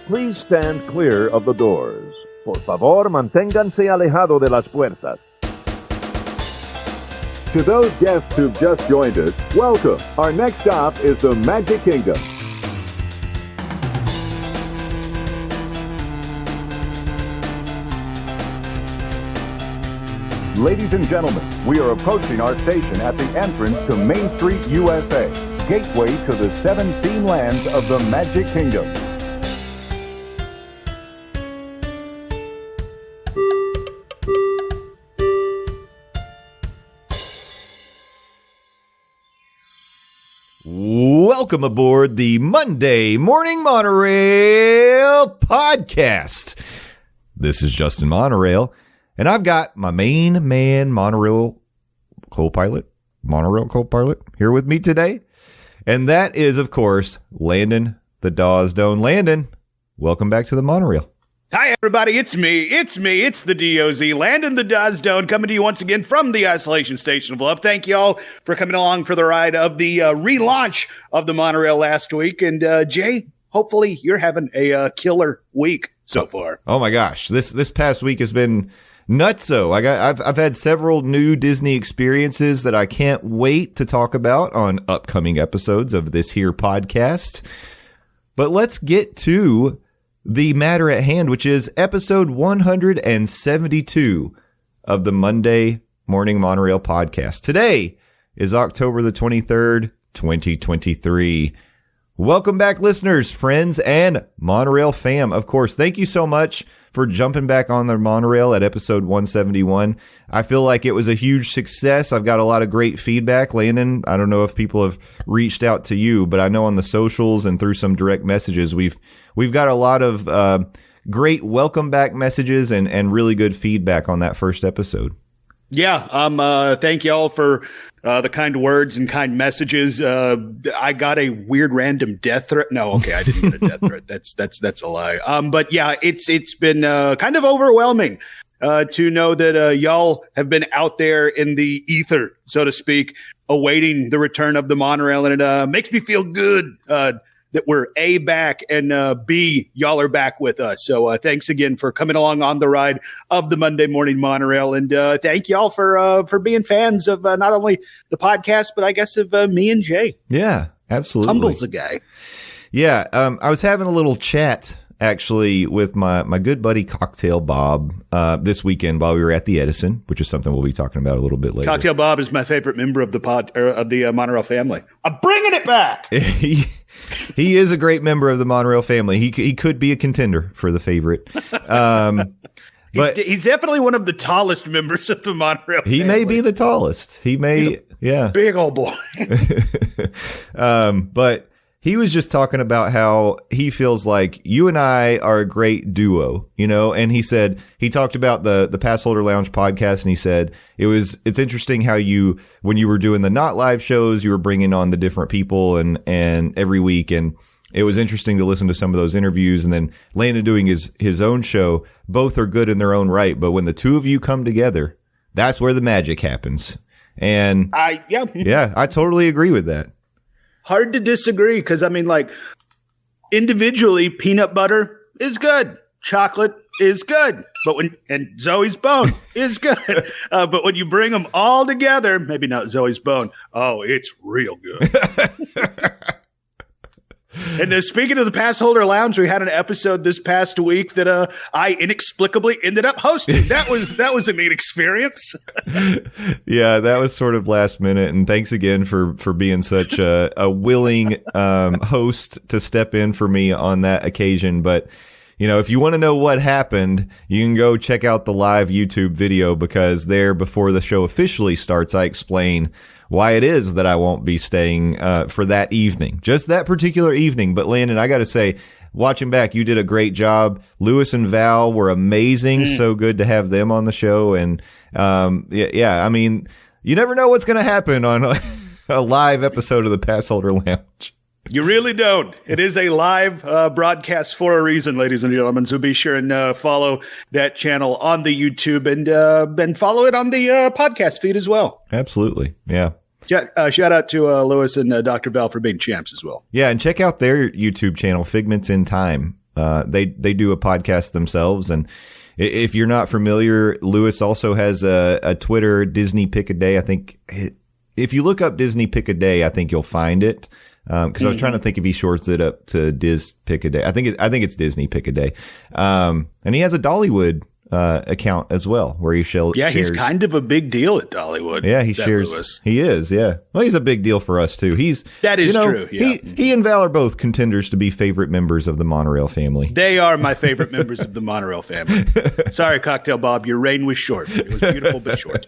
please stand clear of the doors. Por favor, manténganse alejado de las puertas. To those guests who've just joined us, welcome. Our next stop is the Magic Kingdom. Ladies and gentlemen, we are approaching our station at the entrance to Main Street, USA, gateway to the 7 theme lands of the Magic Kingdom. Welcome aboard the Monday Morning Monorail Podcast. This is Justin Monorail, and I've got my main man monorail co-pilot here with me today. And that is, of course, Landon the Dawsdone. Landon, welcome back to the monorail. Hi, everybody. It's me. It's the DOZ, Landon the Dawsdone, coming to you once again from the Isolation Station of Love. Thank you all for coming along for the ride of the relaunch of the monorail last week. And Jay, hopefully you're having a killer week so far. Oh my gosh, this past week has been nutso. I've had several new Disney experiences that I can't wait to talk about on upcoming episodes of this here podcast. But let's get to the matter at hand, which is episode 172 of the Monday Morning Monorail Podcast. Today is October the 23rd, 2023. Welcome back, listeners, friends, and Monorail fam. Of course, thank you so much for jumping back on the monorail at episode 171. I feel like it was a huge success. I've got a lot of great feedback. Landon, I don't know if people have reached out to you, but I know on the socials and through some direct messages, we've got a lot of great welcome back messages and really good feedback on that first episode. Yeah, thank you all for the kind words and kind messages. I got a weird random death threat. No, okay, I didn't get a death threat. That's a lie. But yeah, it's been kind of overwhelming to know that y'all have been out there in the ether, so to speak, awaiting the return of the monorail, and it makes me feel good that we're A, back, and B, y'all are back with us. So thanks again for coming along on the ride of the Monday Morning Monorail. And thank y'all for being fans of not only the podcast, but I guess of me and Jay. Yeah, absolutely. Humbles a guy. Yeah, I was having a little chat, actually, with my good buddy Cocktail Bob this weekend while we were at the Edison, which is something we'll be talking about a little bit later. Cocktail Bob is my favorite member of the monorail family. I'm bringing it back. He is a great member of the monorail family. He could be a contender for the favorite. But he's definitely one of the tallest members of the monorail family. He may be the tallest. He may, yeah. Big old boy. But he was just talking about how he feels like you and I are a great duo, you know, and he said, he talked about the Pass Holder Lounge podcast, and he said it's interesting how when you were doing the not live shows, you were bringing on the different people and every week. And it was interesting to listen to some of those interviews, and then Landon doing his own show. Both are good in their own right. But when the two of you come together, that's where the magic happens. And yeah, I totally agree with that. Hard to disagree, because I mean, like, individually, peanut butter is good, chocolate is good, and Zoe's Bone is good. But when you bring them all together, maybe not Zoe's Bone, oh, it's real good. And speaking of the Pass Holder Lounge, we had an episode this past week that I inexplicably ended up hosting. That was a neat experience. Yeah, that was sort of last minute. And thanks again for being such a willing host to step in for me on that occasion. But, you know, if you want to know what happened, you can go check out the live YouTube video, because there, before the show officially starts, I explain why it is that I won't be staying for that evening, just that particular evening. But Landon, I got to say, watching back, you did a great job. Lewis and Val were amazing. So good to have them on the show. And yeah, I mean, you never know what's going to happen on a live episode of the Pass Holder Lounge. You really don't. It is a live broadcast for a reason, ladies and gentlemen. So be sure and follow that channel on the YouTube, and follow it on the podcast feed as well. Absolutely. Yeah. Shout out to Lewis and Dr. Bell for being champs as well. Yeah. And check out their YouTube channel, Figments in Time. They do a podcast themselves, and if you're not familiar, Lewis also has a Twitter, Disney Pick a Day. I think if you look up Disney Pick a Day, I think you'll find it. Because I was trying to think if he shorts it up to Diz Pick a Day. I think it's Disney Pick a Day. And he has a Dollywood account as well, where he shares. Yeah, he's kind of a big deal at Dollywood. Yeah, he shares. Lewis. He is. Yeah. Well, he's a big deal for us too. That is true. Yeah. He and Val are both contenders to be favorite members of the Monorail family. They are my favorite members of the Monorail family. Sorry, Cocktail Bob, your reign was short. It was beautiful but short.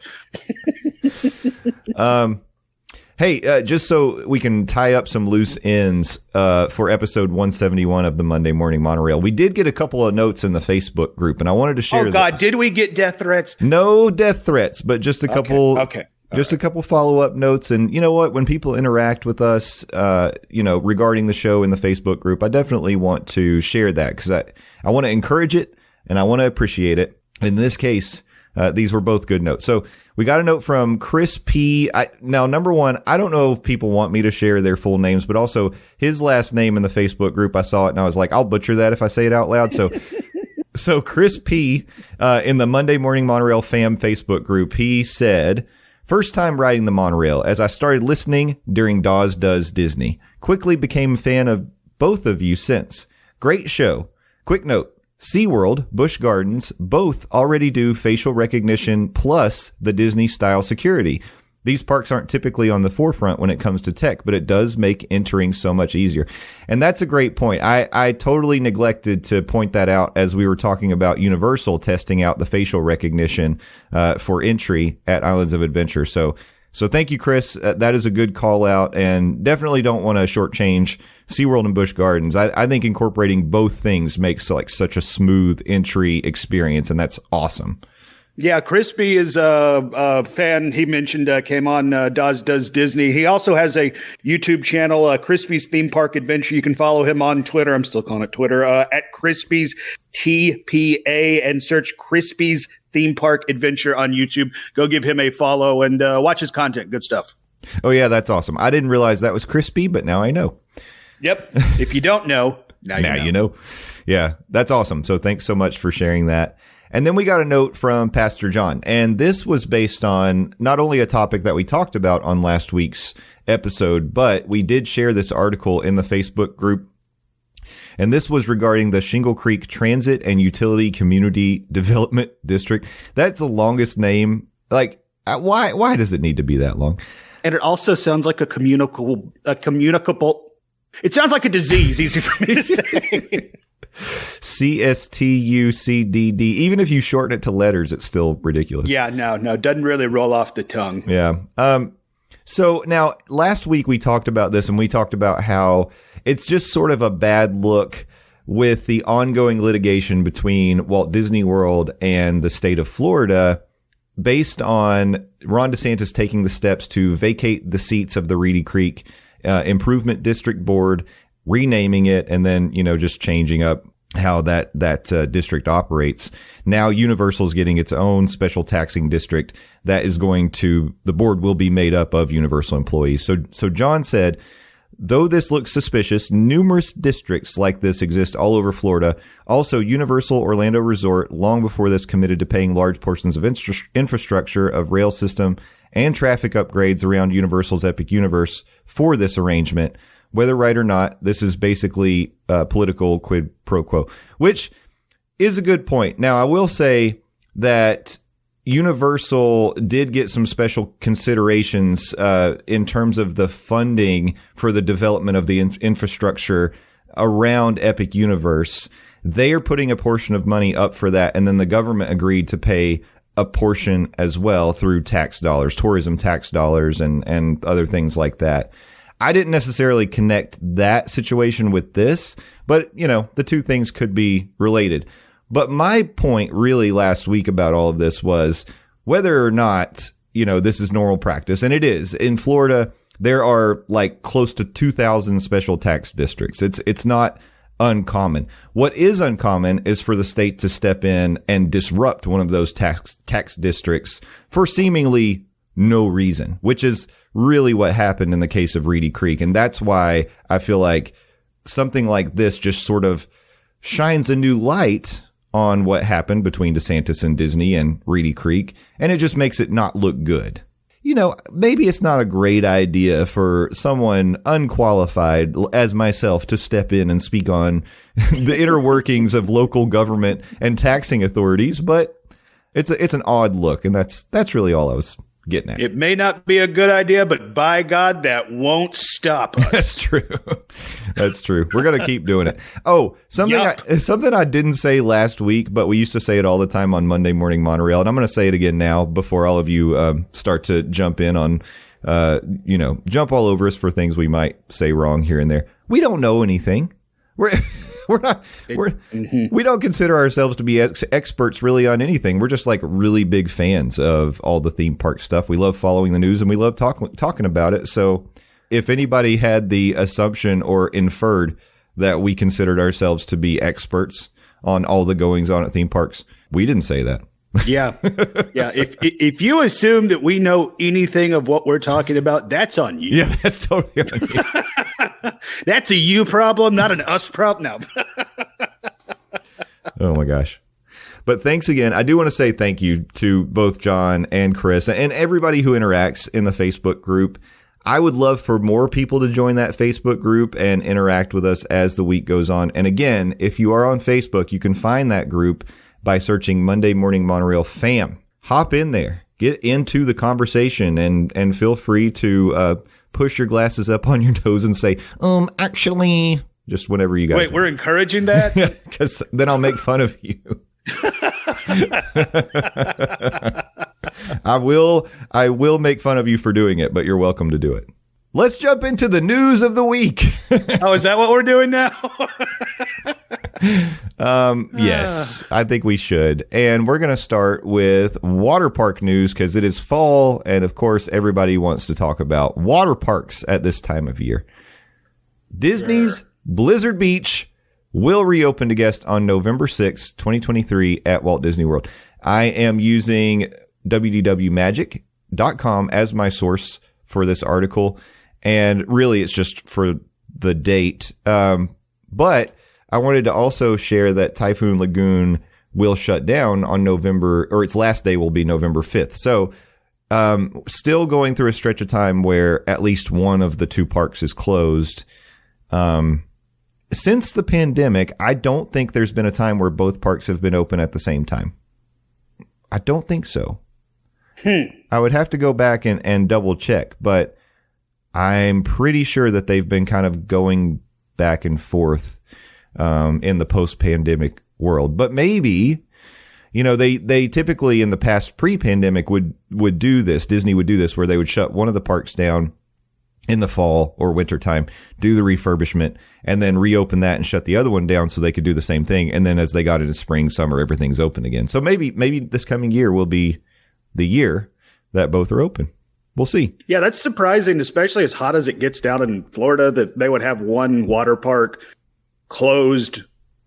Hey, just so we can tie up some loose ends for episode 171 of the Monday Morning Monorail, we did get a couple of notes in the Facebook group, and I wanted to share. Oh God, did we get death threats? No death threats, but just a couple. Okay. Just a couple follow-up notes. And you know what? When people interact with us, regarding the show in the Facebook group, I definitely want to share that because I want to encourage it and I want to appreciate it. In this case, these were both good notes. So we got a note from Chris P. Now, number one, I don't know if people want me to share their full names, but also his last name in the Facebook group, I saw it and I was like, I'll butcher that if I say it out loud. So Chris P. In the Monday Morning Monorail fam Facebook group, he said, first time riding the monorail as I started listening during Dawes Does Disney. Quickly became a fan of both of you since. Great show. Quick note. SeaWorld, Busch Gardens, both already do facial recognition plus the Disney-style security. These parks aren't typically on the forefront when it comes to tech, but it does make entering so much easier. And that's a great point. I totally neglected to point that out as we were talking about Universal testing out the facial recognition for entry at Islands of Adventure. So thank you, Chris. That is a good call out, and definitely don't want to shortchange SeaWorld and Busch Gardens. I think incorporating both things makes like such a smooth entry experience, and that's awesome. Yeah, Crispy is a fan. He mentioned came on Dawes Does Disney. He also has a YouTube channel, Crispy's Theme Park Adventure. You can follow him on Twitter. I'm still calling it Twitter, at Crispy's TPA, and search Crispy's Theme Park Adventure on YouTube. Go give him a follow and watch his content. Good stuff. Oh, yeah, that's awesome. I didn't realize that was Crispy, but now I know. Yep. If you don't know, now you know. Yeah, that's awesome. So thanks so much for sharing that. And then we got a note from Pastor John, and this was based on not only a topic that we talked about on last week's episode, but we did share this article in the Facebook group. And this was regarding the Shingle Creek Transit and Utility Community Development District. That's the longest name. Like, why does it need to be that long? And it also sounds like a communicable. It sounds like a disease. Easy for me to say. CSTUCDD. Even if you shorten it to letters, it's still ridiculous. Yeah, no, doesn't really roll off the tongue. Yeah. So now last week we talked about this, and we talked about how it's just sort of a bad look with the ongoing litigation between Walt Disney World and the state of Florida based on Ron DeSantis taking the steps to vacate the seats of the Reedy Creek Improvement District Board, renaming it, and then, just changing up how that district operates. Now Universal is getting its own special taxing district that is the board will be made up of Universal employees. So John said, though this looks suspicious, numerous districts like this exist all over Florida. Also, Universal Orlando Resort, long before this, committed to paying large portions of infrastructure of rail system and traffic upgrades around Universal's Epic Universe for this arrangement. Whether right or not, this is basically political quid pro quo, which is a good point. Now, I will say that Universal did get some special considerations in terms of the funding for the development of the infrastructure around Epic Universe. They are putting a portion of money up for that, and then the government agreed to pay a portion as well through tax dollars, tourism tax dollars, and other things like that. I didn't necessarily connect that situation with this, but, the two things could be related. But my point really last week about all of this was whether or not, this is normal practice. And it is. In Florida, there are like close to 2,000 special tax districts. It's not uncommon. What is uncommon is for the state to step in and disrupt one of those tax districts for seemingly no reason, which is really what happened in the case of Reedy Creek. And that's why I feel like something like this just sort of shines a new light on what happened between DeSantis and Disney and Reedy Creek, and it just makes it not look good. You know, maybe it's not a great idea for someone unqualified as myself to step in and speak on the inner workings of local government and taxing authorities, but it's an odd look, and that's really all I was getting at. It may not be a good idea, but by God, that won't stop us. That's true. That's true. We're going to keep doing it. Oh, something I didn't say last week, but we used to say it all the time on Monday Morning Monorail, and I'm going to say it again now before all of you start to jump in on, jump all over us for things we might say wrong here and there. We don't know anything. We don't consider ourselves to be experts really on anything. We're just like really big fans of all the theme park stuff. We love following the news and we love talking about it. So if anybody had the assumption or inferred that we considered ourselves to be experts on all the goings on at theme parks, we didn't say that. Yeah. Yeah. If you assume that we know anything of what we're talking about, that's on you. Yeah, that's totally on you. That's a you problem, not an us problem. No. Oh my gosh. But thanks again. I do want to say thank you to both John and Chris and everybody who interacts in the Facebook group. I would love for more people to join that Facebook group and interact with us as the week goes on. And again, if you are on Facebook, you can find that group by searching Monday Morning Monorail Fam. Hop in there, get into the conversation, and feel free to push your glasses up on your nose and say, actually, just whenever you guys. Wait, we're encouraging that? Because then I'll make fun of you. I will make fun of you for doing it, but you're welcome to do it. Let's jump into the news of the week. Oh, is that what we're doing now? Yes, I think we should. And we're going to start with water park news because it is fall. And of course, everybody wants to talk about water parks at this time of year. Disney's Blizzard Beach will reopen to guests on November 6, 2023 at Walt Disney World. I am using www.magic.com as my source for this article. And really, it's just for the date. But I wanted to also share that Typhoon Lagoon will shut down on its last day will be November 5th. So still going through a stretch of time where at least one of the two parks is closed. Since the pandemic, I don't think there's been a time where both parks have been open at the same time. I don't think so. I would have to go back and double check, but I'm pretty sure that they've been kind of going back and forth in the post-pandemic world. But maybe, they typically in the past pre-pandemic would do this. Disney would do this where they would shut one of the parks down in the fall or winter time, do the refurbishment, and then reopen that and shut the other one down so they could do the same thing. And then as they got into spring, summer, everything's open again. So maybe this coming year will be the year that both are open. We'll see. Yeah, that's surprising, especially as hot as it gets down in Florida, that they would have one water park closed.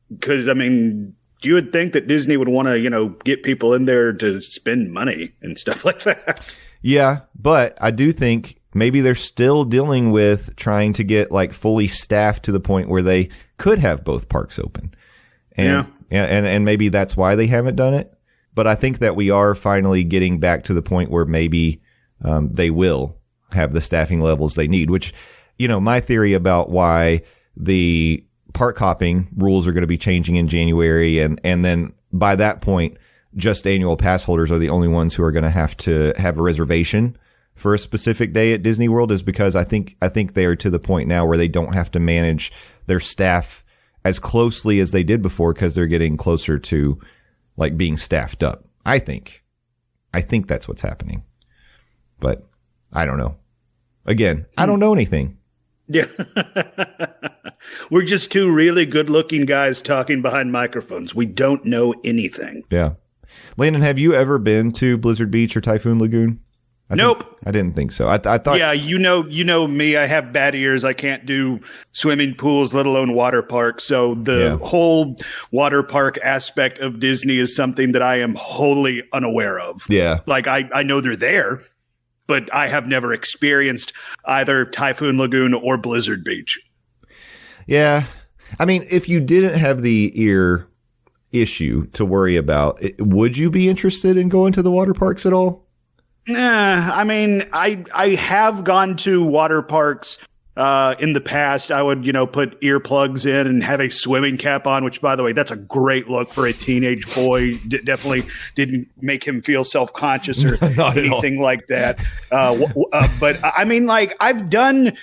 Because, you would think that Disney would want to, get people in there to spend money and stuff like that. Yeah, but I do think maybe they're still dealing with trying to get fully staffed to the point where they could have both parks open. And maybe that's why they haven't done it. But I think that we are finally getting back to the point where maybe they will have the staffing levels they need, which, my theory about why the park hopping rules are going to be changing in January. And then by that point, just annual pass holders are the only ones who are going to have a reservation for a specific day at Disney World is because I think they are to the point now where they don't have to manage their staff as closely as they did before because they're getting closer to being staffed up. I think that's what's happening. But I don't know. Again, I don't know anything. Yeah. We're just two really good-looking guys talking behind microphones. We don't know anything. Yeah. Landon, have you ever been to Blizzard Beach or Typhoon Lagoon? Nope. I didn't think so. I thought. Yeah, you know me. I have bad ears. I can't do swimming pools, let alone water parks. So the whole water park aspect of Disney is something that I am wholly unaware of. Yeah. I know they're there, but I have never experienced either Typhoon Lagoon or Blizzard Beach. Yeah. I mean, if you didn't have the ear issue to worry about, would you be interested in going to the water parks at all? I mean, I have gone to water parks in the past. I would, put earplugs in and have a swimming cap on, which, by the way, that's a great look for a teenage boy. Definitely didn't make him feel self-conscious or anything like that. But I mean, like, I've done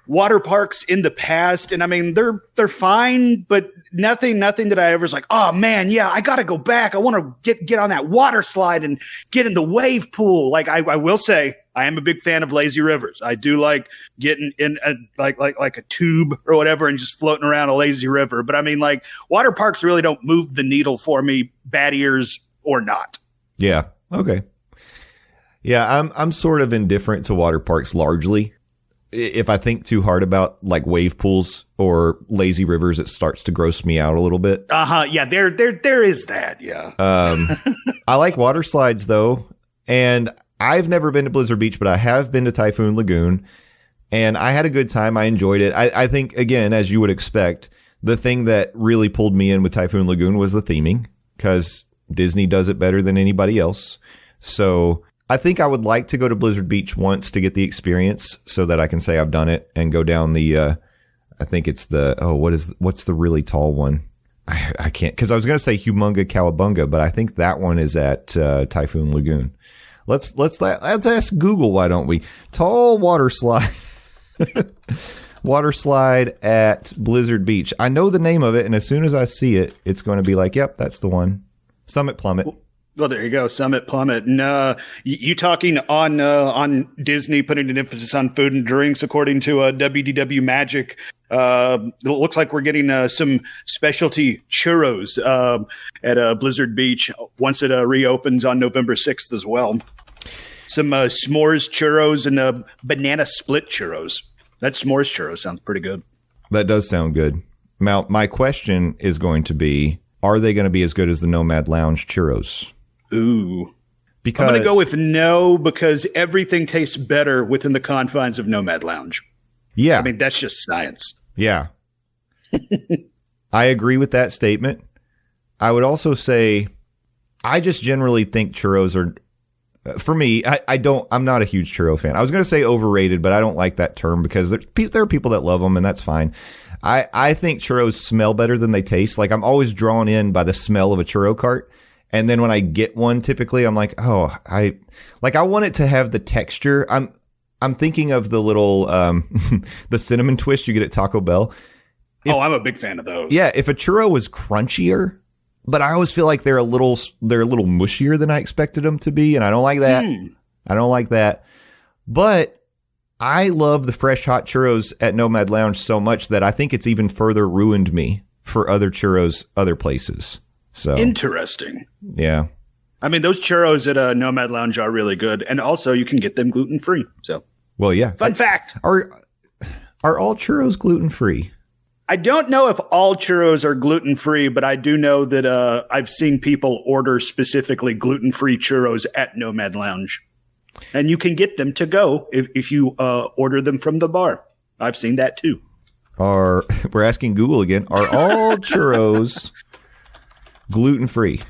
water parks in the past, and I mean, they're fine, but nothing that I ever was like, oh man, yeah, I got to go back. I want to get on that water slide and get in the wave pool. Like I will say, I am a big fan of lazy rivers. I do like getting in like a tube or whatever and just floating around a lazy river. But I mean, like, water parks really don't move the needle for me, bad ears or not. Yeah. Okay. Yeah, I'm sort of indifferent to water parks largely. If I think too hard about like wave pools or lazy rivers, it starts to gross me out a little bit. Yeah, there is that. Yeah. I like water slides though, and I've never been to Blizzard Beach, but I have been to Typhoon Lagoon, and I had a good time. I enjoyed it. I think, again, as you would expect, the thing that really pulled me in with Typhoon Lagoon was the theming, because Disney does it better than anybody else. So I think I would like to go to Blizzard Beach once to get the experience so that I can say I've done it and go down the, I think it's the, what's the really tall one? I can't, because I was going to say Humunga Cowabunga, but I think that one is at Typhoon Lagoon. Let's ask Google, why don't we? Tall water slide. Water slide at Blizzard Beach. I know the name of it, and as soon as I see it, it's going to be like, yep, that's the one. Summit Plummet. Well, there you go. Summit Plummet. And you talking on Disney putting an emphasis on food and drinks, according to WDW Magic. It looks like we're getting some specialty churros at Blizzard Beach once it reopens on November 6th as well. Some s'mores churros and banana split churros. That s'mores churro sounds pretty good. That does sound good. Now, my question is going to be, are they going to be as good as the Nomad Lounge churros? Ooh. Because I'm going to go with no, because everything tastes better within the confines of Nomad Lounge. Yeah. I mean, that's just science. Yeah. I agree with that statement. I would also say, I just generally think churros are, for me, I'm not a huge churro fan. I was going to say overrated, but I don't like that term because there are people that love them, and that's fine. I think churros smell better than they taste. Like, I'm always drawn in by the smell of a churro cart. And then when I get one, typically I'm like, oh, I want it to have the texture. I'm thinking of the little, the cinnamon twist you get at Taco Bell. I'm a big fan of those. Yeah. If a churro was crunchier, but I always feel like they're a little mushier than I expected them to be. And I don't like that. I don't like that. But I love the fresh hot churros at Nomad Lounge so much that I think it's even further ruined me for other churros, other places. So interesting. Yeah. I mean, those churros at Nomad Lounge are really good. And also you can get them gluten-free. So, well, yeah. Fun fact. Are all churros gluten-free? I don't know if all churros are gluten-free, but I do know that I've seen people order specifically gluten-free churros at Nomad Lounge. And you can get them to go if you order them from the bar. I've seen that too. We're asking Google again. Are all churros gluten-free?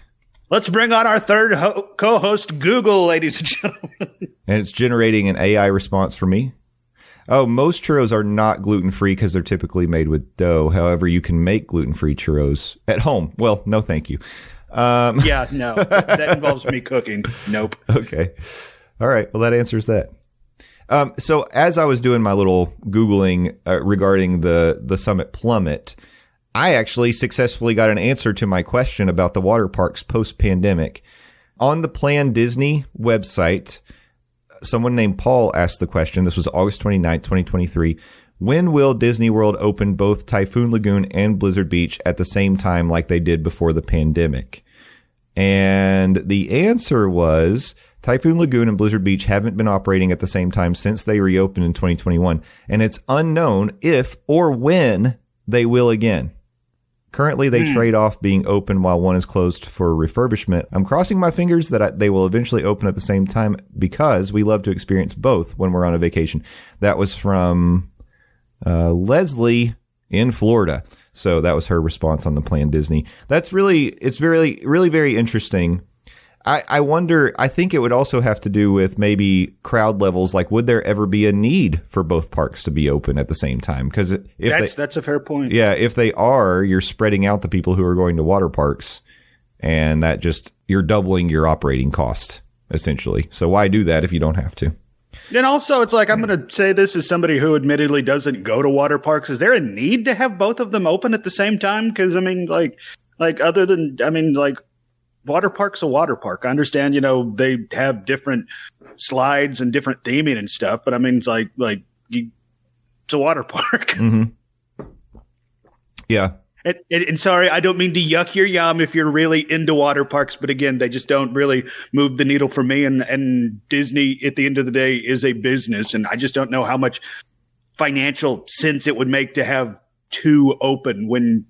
Let's bring on our third co-host, Google, ladies and gentlemen. And it's generating an AI response for me. Oh, most churros are not gluten-free because they're typically made with dough. However, you can make gluten-free churros at home. Well, no, thank you. Yeah, no. That involves me cooking. Nope. Okay. All right. Well, that answers that. So as I was doing my little Googling regarding the Summit Plummet, I actually successfully got an answer to my question about the water parks post-pandemic. On the Plan Disney website, someone named Paul asked the question. This was August 29th, 2023. When will Disney World open both Typhoon Lagoon and Blizzard Beach at the same time like they did before the pandemic? And the answer was Typhoon Lagoon and Blizzard Beach haven't been operating at the same time since they reopened in 2021. And it's unknown if or when they will again. Currently, they trade off being open while one is closed for refurbishment. I'm crossing my fingers that they will eventually open at the same time because we love to experience both when we're on a vacation. That was from Leslie in Florida. So that was her response on the planned Disney. It's really, really very interesting. I wonder, I think it would also have to do with maybe crowd levels. Like, would there ever be a need for both parks to be open at the same time? Because that's a fair point. Yeah, if they are, you're spreading out the people who are going to water parks, and that just, you're doubling your operating cost, essentially. So why do that if you don't have to? And also, it's like, I'm going to say this as somebody who admittedly doesn't go to water parks. Is there a need to have both of them open at the same time? Because, I mean, like other than, I mean, like, water park's a water park. I understand, you know, they have different slides and different theming and stuff, but I mean, it's it's a water park. Mm-hmm. Yeah. And sorry, I don't mean to yuck your yum if you're really into water parks, but again, they just don't really move the needle for me. And Disney, at the end of the day, is a business, and I just don't know how much financial sense it would make to have two open when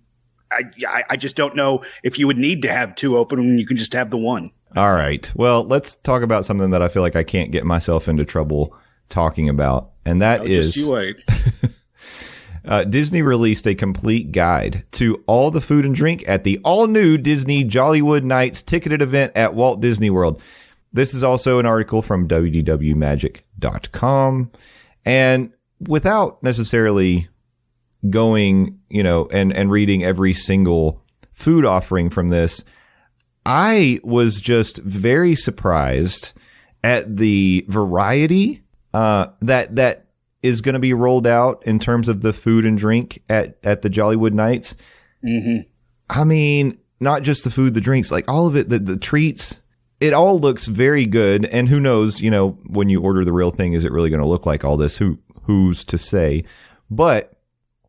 I just don't know if you would need to have two open when you can just have the one. All right. Well, let's talk about something that I feel like I can't get myself into trouble talking about, and that is just you wait. Disney released a complete guide to all the food and drink at the all-new Disney Jollywood Nights ticketed event at Walt Disney World. This is also an article from www.magic.com, and without necessarily going, you know, and reading every single food offering from this, I was just very surprised at the variety that is going to be rolled out in terms of the food and drink at the Jollywood Nights. Mm-hmm. I mean, not just the food, the drinks, like all of it, the treats. It all looks very good, and who knows, you know, when you order the real thing, is it really going to look like all this? Who's to say? But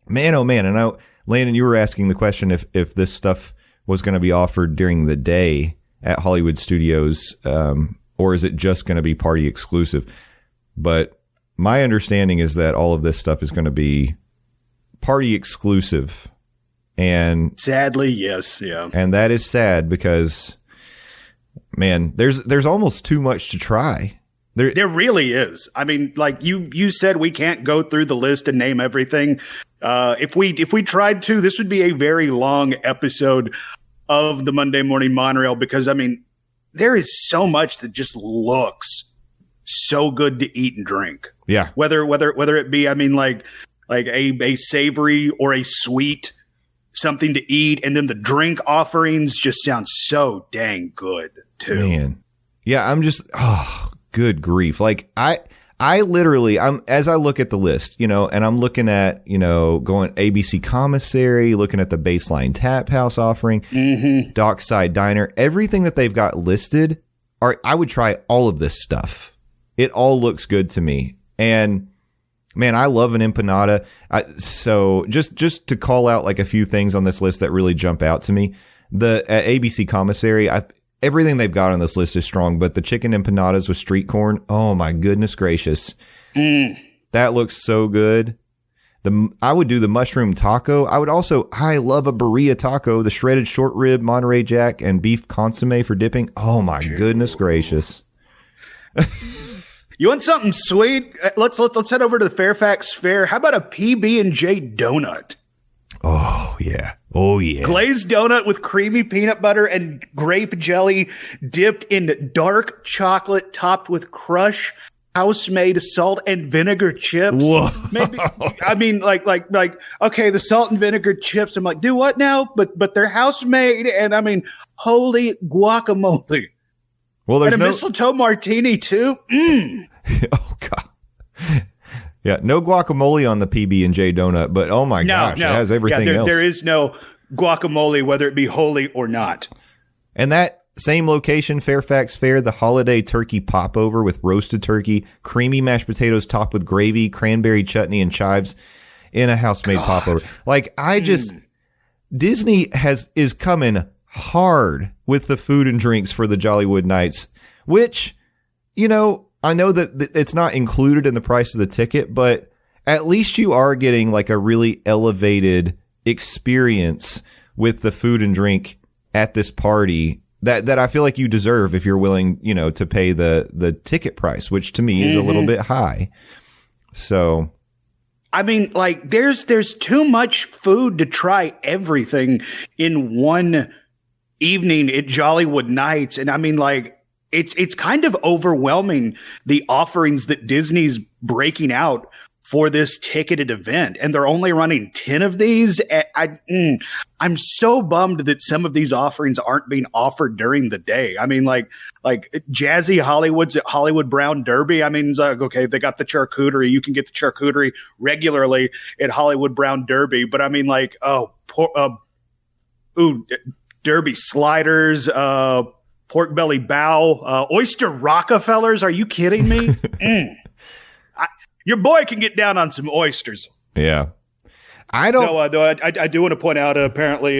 man, oh man, and Landon, you were asking the question if this stuff was going to be offered during the day at Hollywood Studios, or is it just going to be party exclusive? But my understanding is that all of this stuff is going to be party exclusive, and sadly, yes, yeah, and that is sad because, man, there's almost too much to try. There really is. I mean, like you said, we can't go through the list and name everything. If we tried to, this would be a very long episode of the Monday Morning Monorail, because I mean, there is so much that just looks so good to eat and drink. Yeah. Whether it be, I mean, like a savory or a sweet something to eat, and then the drink offerings just sound so dang good too. Man. Yeah, I'm just good grief. Like I literally, as I look at the list, you know, and I'm looking at, you know, going ABC Commissary, looking at the Baseline Tap House offering, mm-hmm. Dockside Diner, everything that they've got listed, I would try all of this stuff. It all looks good to me. And man, I love an empanada. So just to call out like a few things on this list that really jump out to me, at ABC Commissary, everything they've got on this list is strong, but the chicken empanadas with street corn, oh my goodness gracious. That looks so good. I would do the mushroom taco. I love a birria taco, the shredded short rib, Monterey Jack, and beef consomme for dipping. Oh my goodness gracious. You want something sweet? Let's head over to the Fairfax Fair. How about a PB&J donut? Oh yeah. Oh yeah. Glazed donut with creamy peanut butter and grape jelly dipped in dark chocolate topped with crushed house-made salt and vinegar chips. Whoa. Maybe, I mean, like, okay, the salt and vinegar chips. I'm like, do what now? But they're house-made, and I mean, holy guacamole. Well, there's and a mistletoe martini too. Oh God. Yeah, no guacamole on the PB&J donut, but oh my gosh, it has everything else. There is no guacamole, whether it be holy or not. And that same location, Fairfax Fair, the holiday turkey popover with roasted turkey, creamy mashed potatoes topped with gravy, cranberry chutney, and chives in a house-made popover. Like, Disney is coming hard with the food and drinks for the Jollywood Nights, which, you know, I know that it's not included in the price of the ticket, but at least you are getting like a really elevated experience with the food and drink at this party that I feel like you deserve if you're willing, you know, to pay the ticket price, which to me is a little bit high. So I mean, like there's too much food to try everything in one evening at Jollywood Nights. And I mean, like it's kind of overwhelming, the offerings that Disney's breaking out for this ticketed event, and they're only running 10 of these. I'm so bummed that some of these offerings aren't being offered during the day. I mean, like Jazzy Hollywood's at Hollywood Brown Derby. I mean, it's like, okay, they got the charcuterie. You can get the charcuterie regularly at Hollywood Brown Derby. But I mean, like, Derby sliders, pork belly bow, oyster Rockefellers. Are you kidding me? Your boy can get down on some oysters. Yeah. I don't. No, I do want to point out, apparently,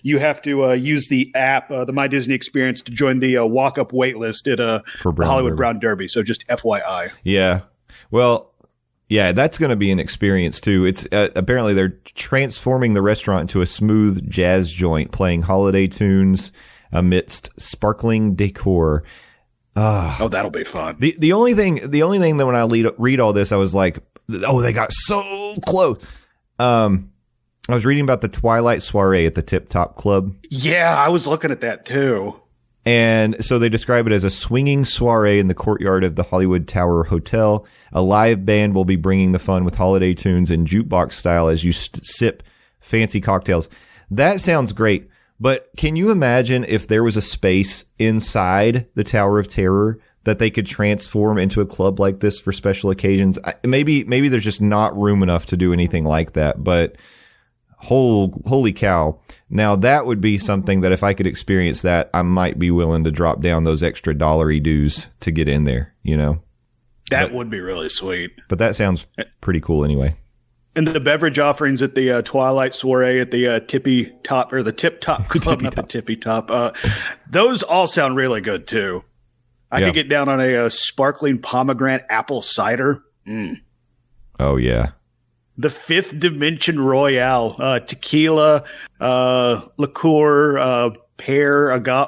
you have to use the app, the My Disney Experience, to join the walk-up wait list at the Hollywood Brown Derby. So just FYI. Yeah. Well, yeah, that's going to be an experience, too. It's apparently they're transforming the restaurant into a smooth jazz joint, playing holiday tunes amidst sparkling decor. Oh, that'll be fun. The only thing that when I read all this, I was like, oh, they got so close. I was reading about the Twilight Soiree at the Tip Top Club. Yeah, I was looking at that too. And so they describe it as a swinging soiree in the courtyard of the Hollywood Tower Hotel. A live band will be bringing the fun with holiday tunes and jukebox style as you sip fancy cocktails. That sounds great. But can you imagine if there was a space inside the Tower of Terror that they could transform into a club like this for special occasions? Maybe there's just not room enough to do anything like that. But holy cow. Now, that would be something that if I could experience that, I might be willing to drop down those extra $1 dues to get in there, you know? That would be really sweet. But that sounds pretty cool anyway. And the beverage offerings at the Twilight Soiree at the Tippy Top, or the Tip Top Club, not the Tippy Top. Those all sound really good too. I could get down on a sparkling pomegranate apple cider. Oh yeah. The Fifth Dimension Royale, tequila, liqueur, pear, agave.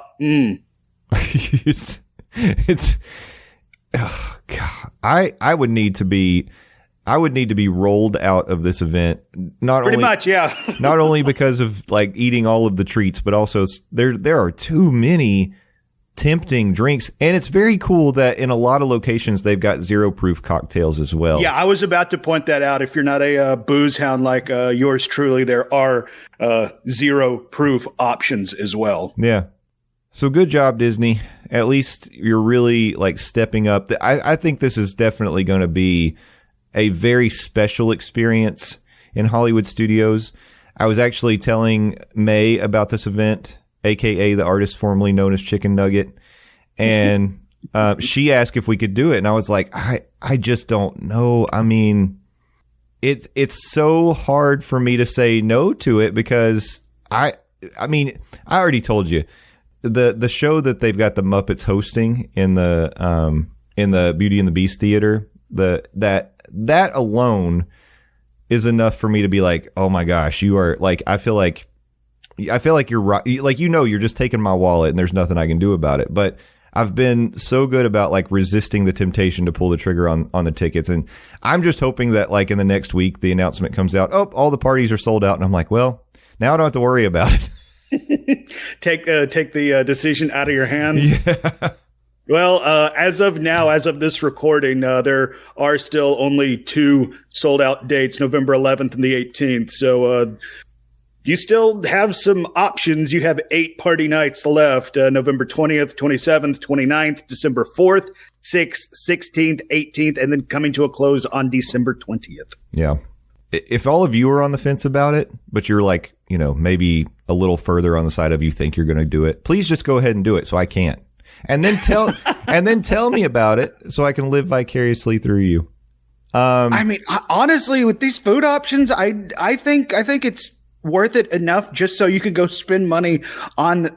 It's oh God. I would need to be rolled out of this event. Not only because of like eating all of the treats, but also there are too many tempting drinks. And it's very cool that in a lot of locations they've got zero proof cocktails as well. Yeah, I was about to point that out. If you're not a booze hound like yours truly, there are zero proof options as well. Yeah. So good job, Disney. At least you're really like stepping up. I think this is definitely going to be a very special experience in Hollywood studios. I was actually telling May about this event, aka the artist formerly known as Chicken Nugget, and she asked if we could do it, and I was like, I just don't know. I mean, it's so hard for me to say no to it because I mean, I already told you the show that they've got the Muppets hosting in the Beauty and the Beast theater, that alone is enough for me to be like, oh my gosh, you are like, I feel like you're right. Like, you know, you're just taking my wallet and there's nothing I can do about it. But I've been so good about like resisting the temptation to pull the trigger on the tickets. And I'm just hoping that like in the next week, the announcement comes out, oh, all the parties are sold out. And I'm like, well, now I don't have to worry about it. Take the decision out of your hand. Yeah. Well, as of now, as of this recording, there are still only 2 sold out dates, November 11th and the 18th. So you still have some options. You have 8 party nights left, November 20th, 27th, 29th, December 4th, 6th, 16th, 18th, and then coming to a close on December 20th. Yeah. If all of you are on the fence about it, but you're like, you know, maybe a little further on the side of you think you're going to do it, please just go ahead and do it so I can't. And then tell me about it so I can live vicariously through you. I mean, honestly, with these food options, I think it's worth it enough just so you could go spend money on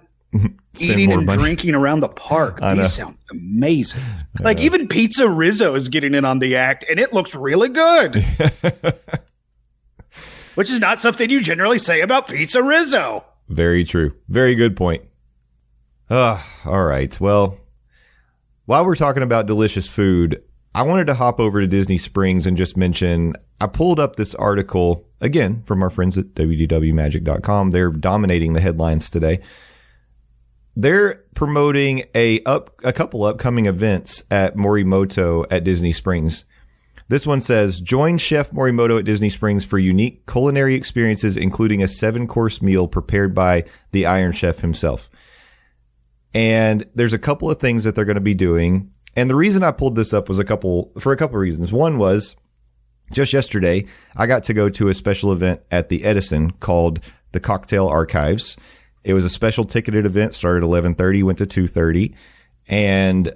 eating and drinking around the park. These sound amazing. Like even Pizza Rizzo is getting in on the act, and it looks really good. Which is not something you generally say about Pizza Rizzo. Very true. Very good point. All right. Well, while we're talking about delicious food, I wanted to hop over to Disney Springs and just mention, I pulled up this article, again, from our friends at wdwmagic.com. They're dominating the headlines today. They're promoting a couple upcoming events at Morimoto at Disney Springs. This one says, join Chef Morimoto at Disney Springs for unique culinary experiences, including a 7-course meal prepared by the Iron Chef himself. And there's a couple of things that they're going to be doing. And the reason I pulled this up was for a couple of reasons. One was, just yesterday, I got to go to a special event at the Edison called the Cocktail Archives. It was a special ticketed event, started at 11:30, went to 2:30. And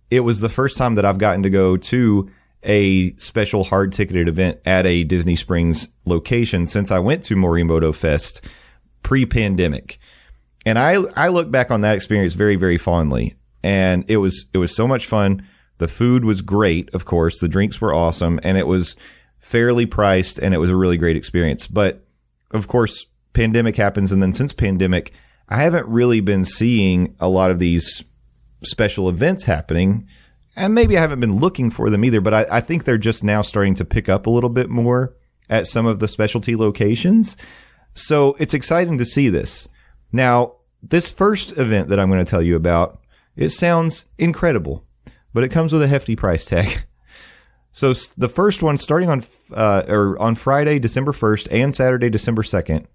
it was the first time that I've gotten to go to a special hard ticketed event at a Disney Springs location since I went to Morimoto Fest pre-pandemic. And I look back on that experience very, very fondly. And it was so much fun. The food was great, of course. The drinks were awesome, and it was fairly priced, and it was a really great experience. But of course, pandemic happens, and then since pandemic, I haven't really been seeing a lot of these special events happening, and maybe I haven't been looking for them either. But I think they're just now starting to pick up a little bit more at some of the specialty locations. So it's exciting to see this. Now, this first event that I'm going to tell you about, it sounds incredible, but it comes with a hefty price tag. So the first one, starting on Friday, December 1st and Saturday, December 2nd,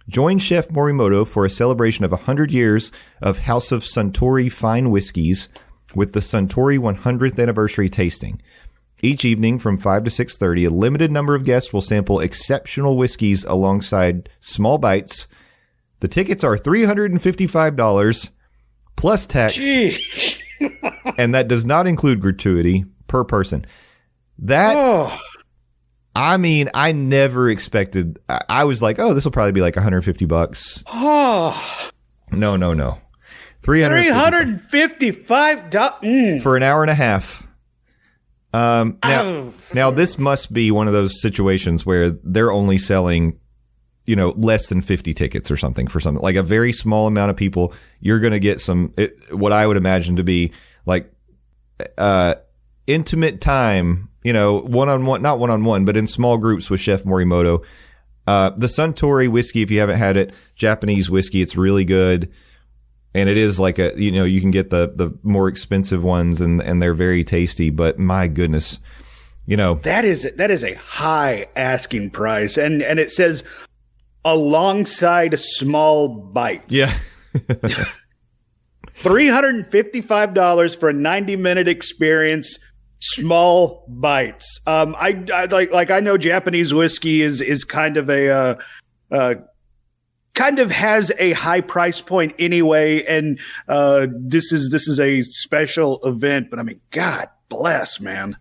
join Chef Morimoto for a celebration of 100 years of House of Suntory fine whiskeys with the Suntory 100th anniversary tasting. Each evening from 5 to 6:30, a limited number of guests will sample exceptional whiskeys alongside small bites. The tickets are $355 plus tax, and that does not include gratuity per person. I mean, I never expected. I was like, oh, this will probably be like $150. No. $355 for an hour and a half. Now this must be one of those situations where they're only selling, less than 50 tickets or something for something like a very small amount of people. You're going to get what I would imagine to be like, intimate time, one-on-one, not one-on-one, but in small groups with Chef Morimoto. The Suntory whiskey, if you haven't had it, Japanese whiskey, it's really good. And it is like you can get the more expensive ones and they're very tasty, but my goodness, that is a high asking price. And it says alongside small bites. Yeah. $355 for a 90-minute experience. Small bites. I know Japanese whiskey is kind of kind of has a high price point anyway, and this is a special event. But I mean, God bless, man.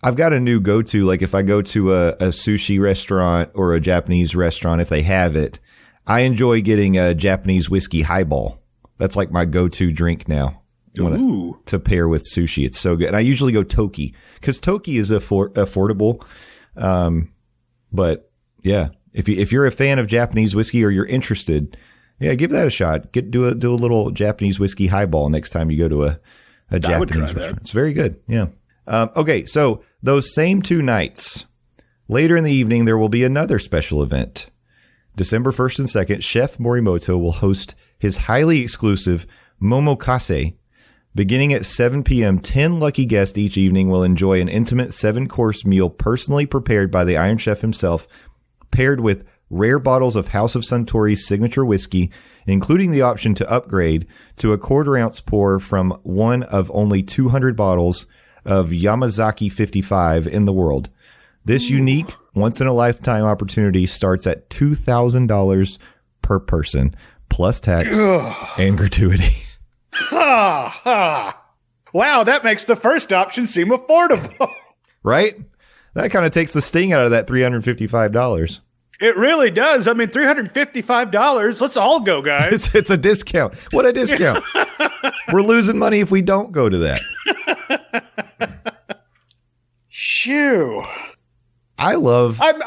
I've got a new go-to. Like if I go to a sushi restaurant or a Japanese restaurant, if they have it, I enjoy getting a Japanese whiskey highball. That's like my go-to drink now. To pair with sushi. It's so good. And I usually go Toki because Toki is affordable. But yeah, if you're a fan of Japanese whiskey or you're interested, yeah, give that a shot. Do a little Japanese whiskey highball next time you go to a Japanese restaurant. It's very good. Yeah. Okay. So those same 2 nights, later in the evening, there will be another special event. December 1st and 2nd, Chef Morimoto will host his highly exclusive Momokase. Beginning at 7 p.m., 10 lucky guests each evening will enjoy an intimate 7-course meal personally prepared by the Iron Chef himself, paired with rare bottles of House of Suntory's signature whiskey, including the option to upgrade to a 1/4-ounce pour from one of only 200 bottles of Yamazaki 55 in the world. This unique, once-in-a-lifetime opportunity starts at $2,000 per person, plus tax and gratuity. Wow, that makes the first option seem affordable. Right? That kind of takes the sting out of that $355. It really does. I mean, $355. Let's all go, guys. It's a discount. What a discount. We're losing money if we don't go to that. Shoo. I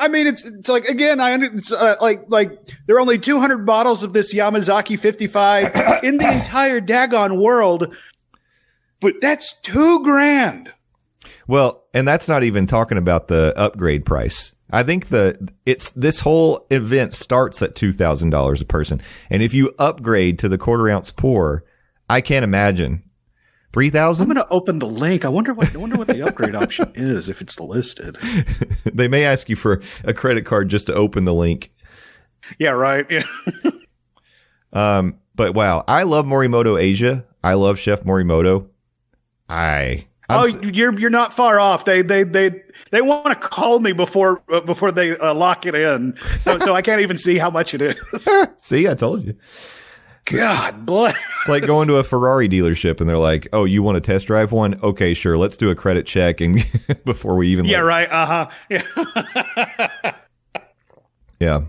mean, it's like, again, it's like there are only 200 bottles of this Yamazaki 55 in the entire daggone world, but that's $2,000. Well, and that's not even talking about the upgrade price. I think this whole event starts at $2,000 a person. And if you upgrade to the quarter ounce pour, I can't imagine. 3,000? I'm going to open the link. I wonder what the upgrade option is if it's listed. They may ask you for a credit card just to open the link. Yeah, right. Yeah. But wow, I love Morimoto Asia. I love Chef Morimoto. You're not far off. They want to call me before they lock it in. So I can't even see how much it is. See, I told you. God bless. It's like going to a Ferrari dealership and they're like, "Oh, you want to test drive one? Okay, sure. Let's do a credit check and before we even." Yeah, right. Yeah. Yeah.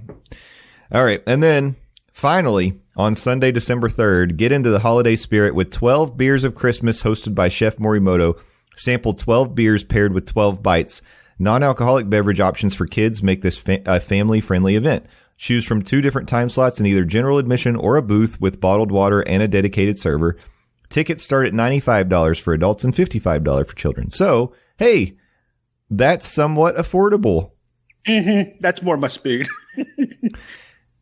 All right, and then finally on Sunday, December 3rd, get into the holiday spirit with 12 Beers of Christmas hosted by Chef Morimoto. Sample 12 beers paired with 12 bites. Non-alcoholic beverage options for kids make this a family-friendly event. Choose from 2 different time slots in either general admission or a booth with bottled water and a dedicated server. Tickets start at $95 for adults and $55 for children. So, hey, that's somewhat affordable. Mm-hmm. That's more my speed.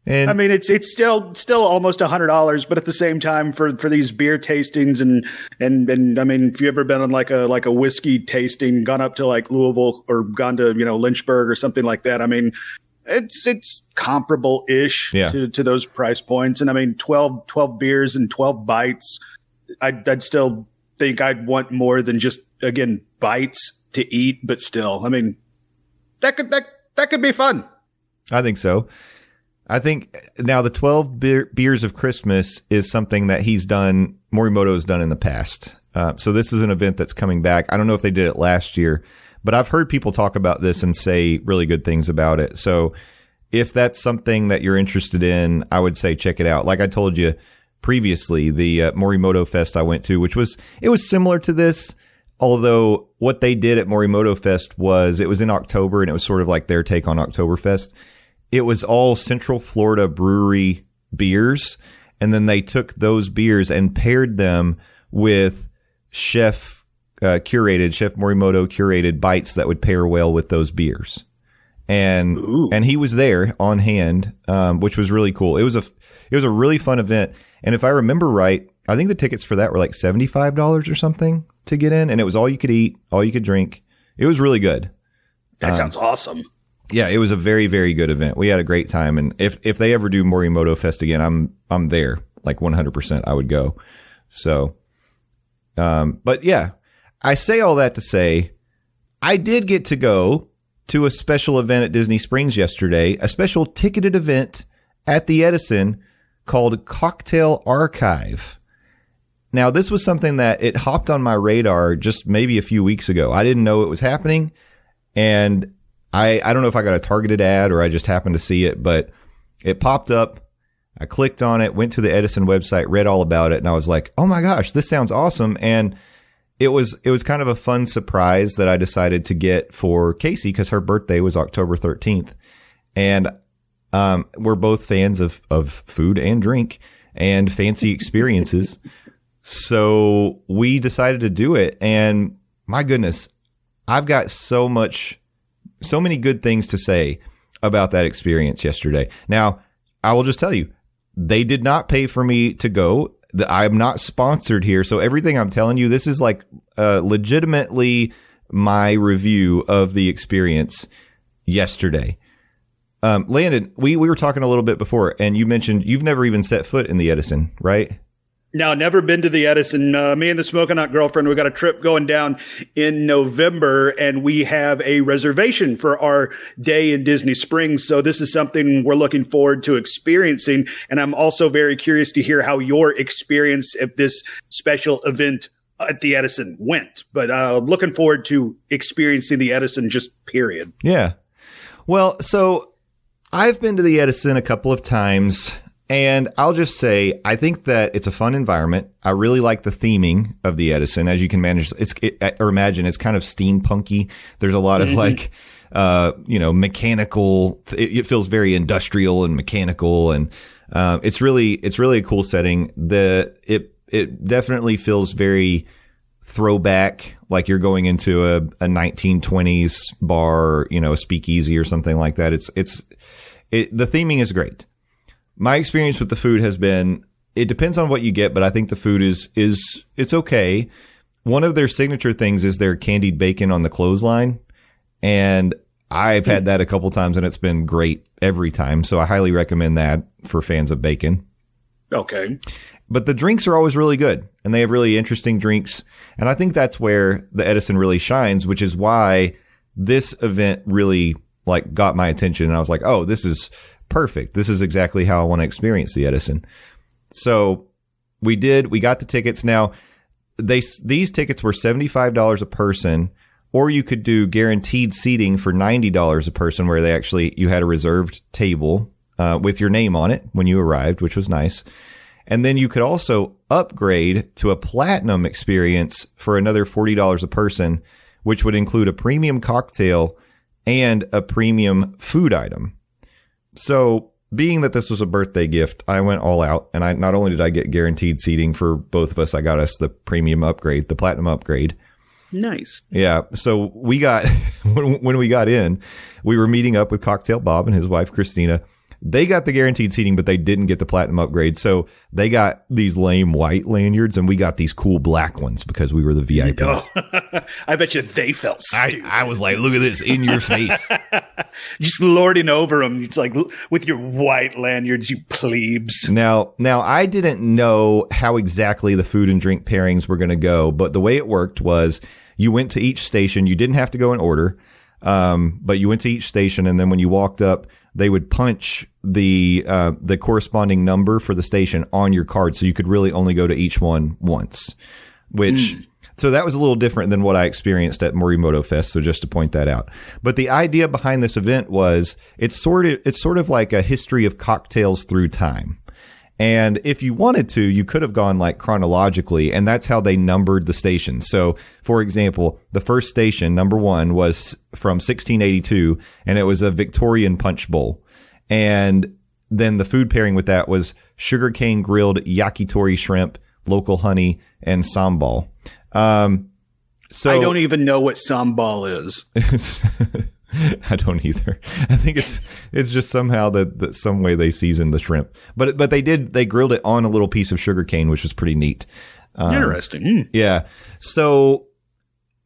And I mean, it's still almost $100, but at the same time, for these beer tastings and I mean, if you ever been on like a whiskey tasting, gone up to like Louisville or gone to Lynchburg or something like that, I mean, it's comparable-ish to those price points. And I mean, 12 beers and 12 bites, I'd still think I'd want more than just, again, bites to eat, but still, I mean, that could be fun. I think so. I think now the 12 beers of Christmas is something that Morimoto's done in the past. So this is an event that's coming back. I don't know if they did it last year, but I've heard people talk about this and say really good things about it. So if that's something that you're interested in, I would say check it out. Like I told you previously, the Morimoto Fest I went to, it was similar to this, although what they did at Morimoto Fest it was in October and it was sort of like their take on Oktoberfest. It was all Central Florida brewery beers, and then they took those beers and paired them with Chef Morimoto curated bites that would pair well with those beers. And he was there on hand, which was really cool. It was a really fun event, and if I remember right, I think the tickets for that were like $75 or something to get in, and it was all you could eat, all you could drink. It was really good. That sounds awesome. Yeah, it was a very, very good event. We had a great time, and if they ever do Morimoto Fest again, I'm there, like 100%. I would go. So, but yeah, I say all that to say, I did get to go to a special event at Disney Springs yesterday, a special ticketed event at the Edison called Cocktail Archive. Now, this was something that it hopped on my radar just maybe a few weeks ago. I didn't know it was happening, and I don't know if I got a targeted ad or I just happened to see it, but it popped up. I clicked on it, went to the Edison website, read all about it, and I was like, oh my gosh, this sounds awesome. And it was kind of a fun surprise that I decided to get for Casey because her birthday was October 13th. And we're both fans of food and drink and fancy experiences. So we decided to do it. And my goodness, I've got so many good things to say about that experience yesterday. Now, I will just tell you, they did not pay for me to go. I'm not sponsored here. So everything I'm telling you, this is like legitimately my review of the experience yesterday. Landon, we were talking a little bit before, and you mentioned you've never even set foot in the Edison, right? No, never been to the Edison. Me and the Smoking Hot Girlfriend, we got a trip going down in November, and we have a reservation for our day in Disney Springs. So this is something we're looking forward to experiencing. And I'm also very curious to hear how your experience at this special event at the Edison went. But looking forward to experiencing the Edison, just period. Yeah. Well, so I've been to the Edison a couple of times. And I'll just say, I think that it's a fun environment. I really like the theming of the Edison. As you can imagine, it's kind of steampunky. There's a lot of mechanical. It feels very industrial and mechanical, and it's really a cool setting. It definitely feels very throwback, like you're going into a 1920s bar, a speakeasy or something like that. The theming is great. My experience with the food has been, it depends on what you get, but I think the food it's okay. One of their signature things is their candied bacon on the clothesline. And I've had that a couple times and it's been great every time. So I highly recommend that for fans of bacon. Okay. But the drinks are always really good and they have really interesting drinks. And I think that's where the Edison really shines, which is why this event really got my attention. And I was like, oh, this is perfect. This is exactly how I want to experience the Edison. So we got the tickets. Now these tickets were $75 a person, or you could do guaranteed seating for $90 a person where you had a reserved table, with your name on it when you arrived, which was nice. And then you could also upgrade to a platinum experience for another $40 a person, which would include a premium cocktail and a premium food item. So being that this was a birthday gift, I went all out, and not only did I get guaranteed seating for both of us, I got us the premium upgrade, the platinum upgrade. Nice. Yeah. So we got, when we got in, we were meeting up with Cocktail Bob and his wife, Christina. They got the guaranteed seating, but they didn't get the platinum upgrade. So they got these lame white lanyards, and we got these cool black ones because we were the VIPs. Oh, I bet you they felt stupid. I was like, look at this in your face. Just lording over them. It's like, with your white lanyards, you plebes. Now I didn't know how exactly the food and drink pairings were going to go, but the way it worked was you went to each station. You didn't have to go in order, but you went to each station, and then when you walked up, they would punch the corresponding number for the station on your card, so you could really only go to each one once. So that was a little different than what I experienced at Morimoto Fest. So just to point that out. But the idea behind this event was it's sort of like a history of cocktails through time. And if you wanted to, you could have gone chronologically, and that's how they numbered the stations. So, for example, the first station, number 1, was from 1682, and it was a Victorian punch bowl. And then the food pairing with that was sugarcane grilled yakitori shrimp, local honey, and sambal. So I don't even know what sambal is. I don't either. I think it's just somehow that some way they season the shrimp, but they grilled it on a little piece of sugar cane, which was pretty neat. Interesting. Yeah. So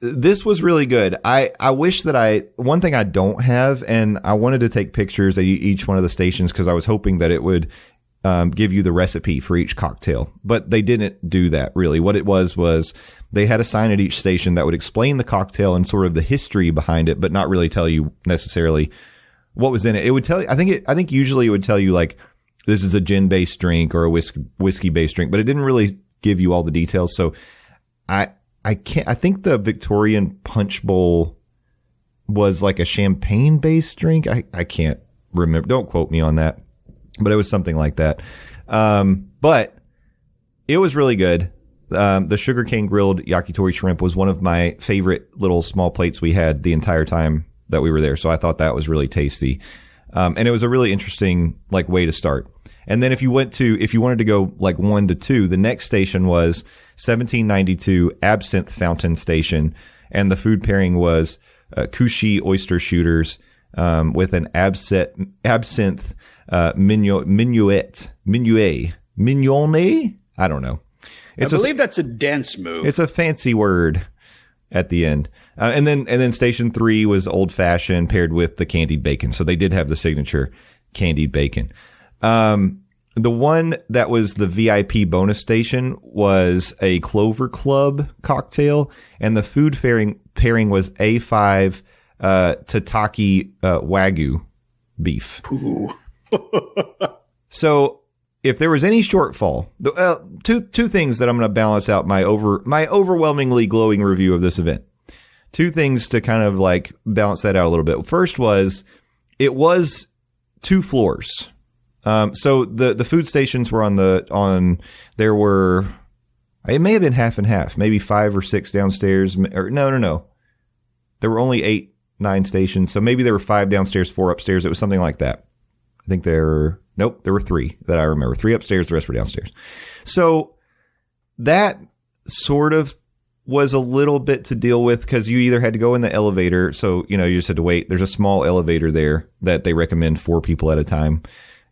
this was really good. I wish that one thing I don't have, and I wanted to take pictures at each one of the stations because I was hoping that it would give you the recipe for each cocktail, but they didn't do that really. What it was they had a sign at each station that would explain the cocktail and sort of the history behind it, but not really tell you necessarily what was in it. It would tell you, I think usually it would tell you this is a gin based drink or a whiskey based drink, but it didn't really give you all the details. So I think the Victorian punch bowl was a champagne based drink. I can't remember. Don't quote me on that, but it was something like that. But it was really good. The sugarcane grilled yakitori shrimp was one of my favorite little small plates we had the entire time that we were there. So I thought that was really tasty. And it was a really interesting way to start. And then if you wanted to go 1 to 2, the next station was 1792 Absinthe Fountain Station. And the food pairing was Kushi oyster shooters, with an absinthe, minuet. I don't know. I believe that's a dance move. It's a fancy word at the end. And then station 3 was old fashioned paired with the candied bacon. So they did have the signature candied bacon. The one that was the VIP bonus station was a Clover Club cocktail, and the food pairing was A5 Tataki Wagyu beef. So if there was any shortfall, two things that I'm going to balance out my overwhelmingly glowing review of this event. Two things to kind of balance that out a little bit. First was it was 2 floors. So the food stations were there were, it may have been half and half, maybe 5 or 6 downstairs. Or no. There were only 8, 9 stations. So maybe there were 5 downstairs, 4 upstairs. It was something like that. I think there were 3 that I remember. 3 upstairs, the rest were downstairs. So that sort of was a little bit to deal with because you either had to go in the elevator. So, you just had to wait. There's a small elevator there that they recommend 4 people at a time.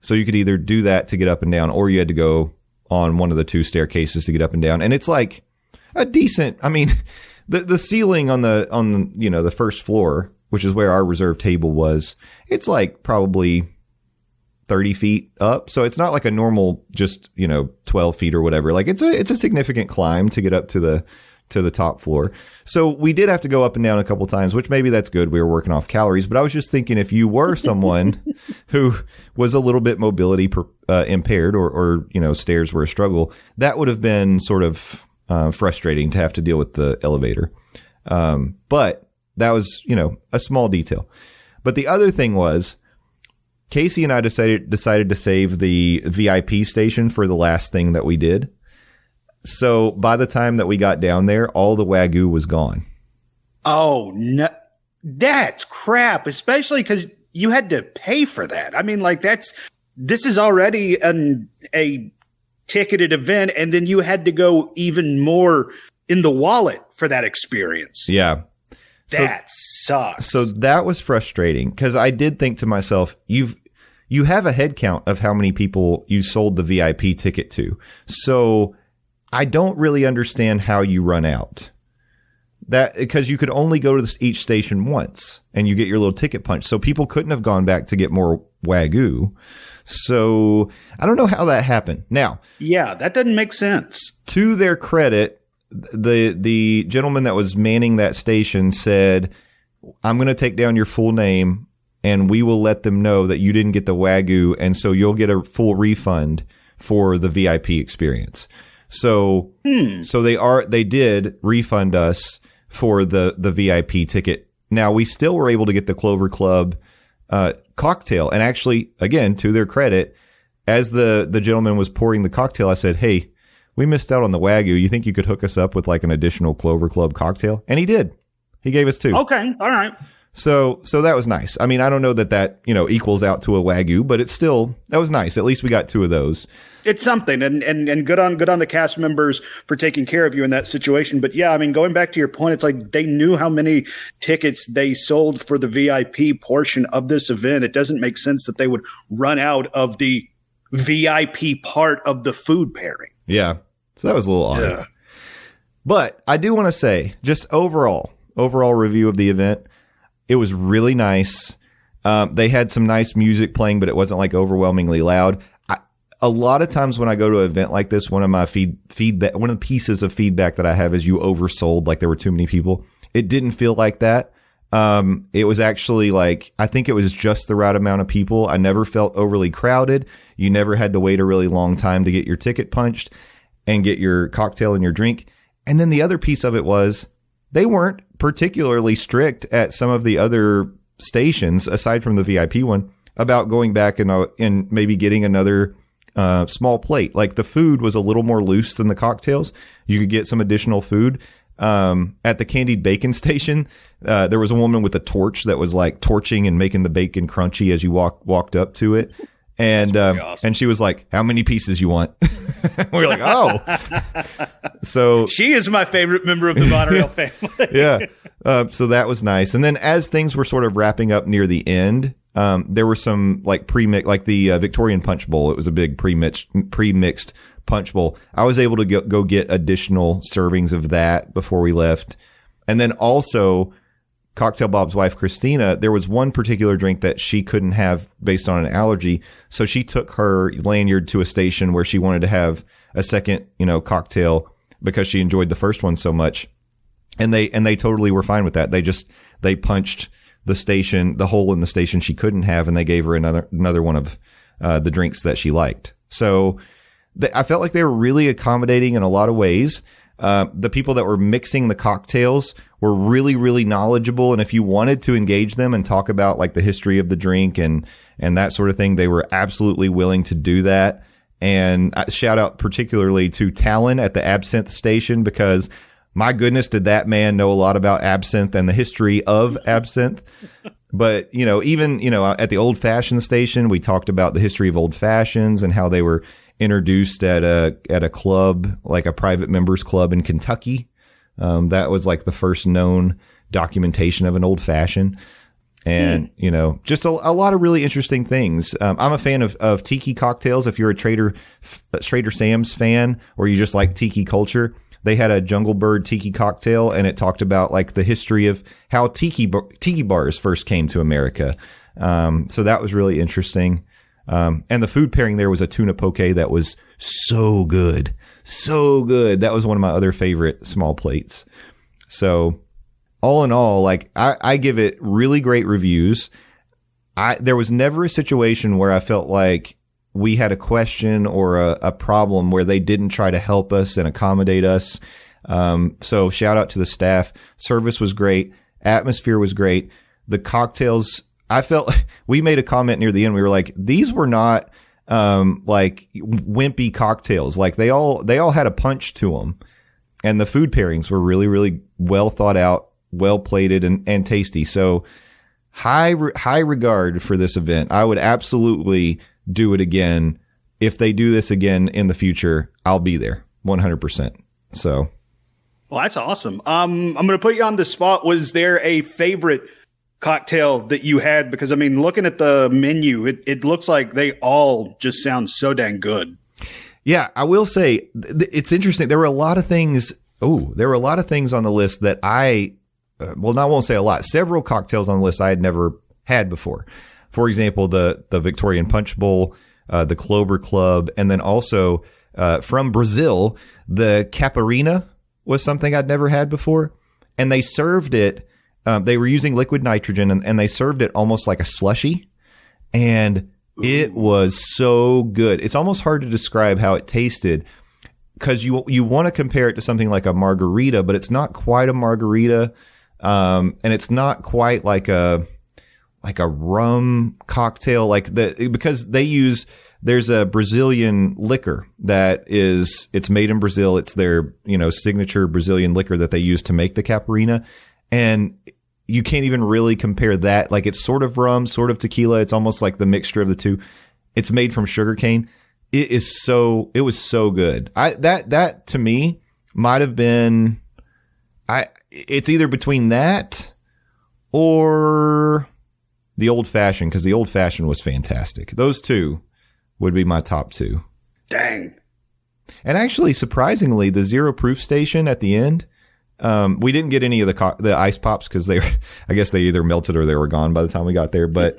So you could either do that to get up and down, or you had to go on one of the 2 staircases to get up and down. And it's like a decent, the ceiling on the first floor, which is where our reserve table was, it's like probably 30 feet up. So it's not like a normal, just, 12 feet or whatever. Like it's a significant climb to get up to the top floor. So we did have to go up and down a couple times, which maybe that's good. We were working off calories, but I was just thinking if you were someone who was a little bit mobility impaired or stairs were a struggle, that would have been sort of frustrating to have to deal with the elevator. But that was, a small detail. But the other thing was Casey and I decided to save the VIP station for the last thing that we did. So by the time that we got down there, all the Wagyu was gone. Oh, no. That's crap, especially because you had to pay for that. This is already a ticketed event, and then you had to go even more in the wallet for that experience. Yeah. That sucks. So that was frustrating because I did think to myself, you have a head count of how many people you sold the VIP ticket to. So I don't really understand how you run out. That because you could only go to each station once and you get your little ticket punch. So people couldn't have gone back to get more Wagyu. So I don't know how that happened. Now, yeah, that doesn't make sense. To their credit, the gentleman that was manning that station said, "I'm going to take down your full name and we will let them know that you didn't get the Wagyu, and so you'll get a full refund for the VIP experience." So they did refund us for the VIP ticket. Now we still were able to get the Clover Club cocktail. And actually, again, to their credit, as the gentleman was pouring the cocktail, I said, "Hey, we missed out on the Wagyu. You think you could hook us up with like an additional Clover Club cocktail?" And he did. He gave us 2. Okay. All right. So that was nice. I don't know that equals out to a Wagyu, but that was nice. At least we got 2 of those. It's something, and good on the cast members for taking care of you in that situation. But yeah, going back to your point, it's like they knew how many tickets they sold for the VIP portion of this event. It doesn't make sense that they would run out of the VIP part of the food pairing. Yeah. So that was a little odd. Yeah. But I do want to say, just overall review of the event, it was really nice. They had some nice music playing, but it wasn't like overwhelmingly loud. A lot of times when I go to an event like this, one of my feedback, one of the pieces of feedback that I have is you oversold, like there were too many people. It didn't feel like that. It was actually like, I think it was just the right amount of people. I never felt overly crowded. You never had to wait a really long time to get your ticket punched and get your cocktail and your drink. And then the other piece of it was they weren't particularly strict at some of the other stations, aside from the VIP one, about going back and maybe getting another small plate. Like the food was a little more loose than the cocktails. You could get some additional food. At the candied bacon station, there was a woman with a torch that was like torching and making the bacon crunchy as you walked up to it. And awesome. And she was like, "How many pieces you want?" We were like, "Oh." So she is my favorite member of the Monorail family. Yeah. So that was nice. And then as things were sort of wrapping up near the end, there were some like pre-mix, like the Victorian Punch Bowl. It was a big pre-mixed punch bowl. I was able to go get additional servings of that before we left. And then also Cocktail Bob's wife, Christina, there was one particular drink that she couldn't have based on an allergy. So she took her lanyard to a station where she wanted to have a second, cocktail because she enjoyed the first one so much. And they totally were fine with that. They punched the hole in the station she couldn't have, and they gave her another one of the drinks that she liked. So I felt like they were really accommodating in a lot of ways. The people that were mixing the cocktails were really, really knowledgeable. And if you wanted to engage them and talk about like the history of the drink and that sort of thing, they were absolutely willing to do that. And shout out particularly to Talon at the absinthe station, because my goodness, did that man know a lot about absinthe and the history of absinthe. But, even, at the old fashioned station, we talked about the history of old fashions and how they were introduced at a club, like a private members club in Kentucky, That was like the first known documentation of an old fashioned. And, you know, just a lot of really interesting things. I'm a fan of tiki cocktails. If you're a Trader Sam's fan, or you just like tiki culture, they had a Jungle Bird tiki cocktail, and it talked about like the history of how tiki bars first came to America. So that was really interesting. And the food pairing there was a tuna poke that was so good. So good. That was one of my other favorite small plates. So all in all, like I give it really great reviews. There was never a situation where I felt like we had a question or a problem where they didn't try to help us and accommodate us. So shout out to the staff. Service was great. Atmosphere was great. The cocktails, I felt we made a comment near the end. We were like, these were not like wimpy cocktails. Like they all had a punch to them, and the food pairings were really, really well thought out, well plated, and tasty. So high regard for this event. I would absolutely do it again. If they do this again in the future, I'll be there 100%. So. Well, that's awesome. I'm going to put you on the spot. Was there a favorite cocktail that you had? Because I mean, looking at the menu, it looks like they all just sound so dang good. Yeah, I will say it's interesting. There were a lot of things. There were a lot of things on the list that I won't say a lot. Several cocktails on the list I had never had before. For example, the Victorian Punch Bowl, the Clover Club, and then also from Brazil, the Caparina was something I'd never had before. And they served it. They were using liquid nitrogen, and they served it almost like a slushy. And it was so good. It's almost hard to describe how it tasted, because you want to compare it to something like a margarita, but it's not quite a margarita. And it's not quite like a rum cocktail, because there's a Brazilian liquor it's made in Brazil. It's their, signature Brazilian liquor that they use to make the Caparina. And you can't even really compare that. Like, it's sort of rum, sort of tequila. It's almost like the mixture of the two. It's made from sugarcane. It was so good. That to me might have been, it's either between that or the old fashioned, because the old fashioned was fantastic. Those two would be my top two. Dang. And actually, surprisingly, the zero proof station at the end, we didn't get any of the ice pops because I guess they either melted or they were gone by the time we got there. But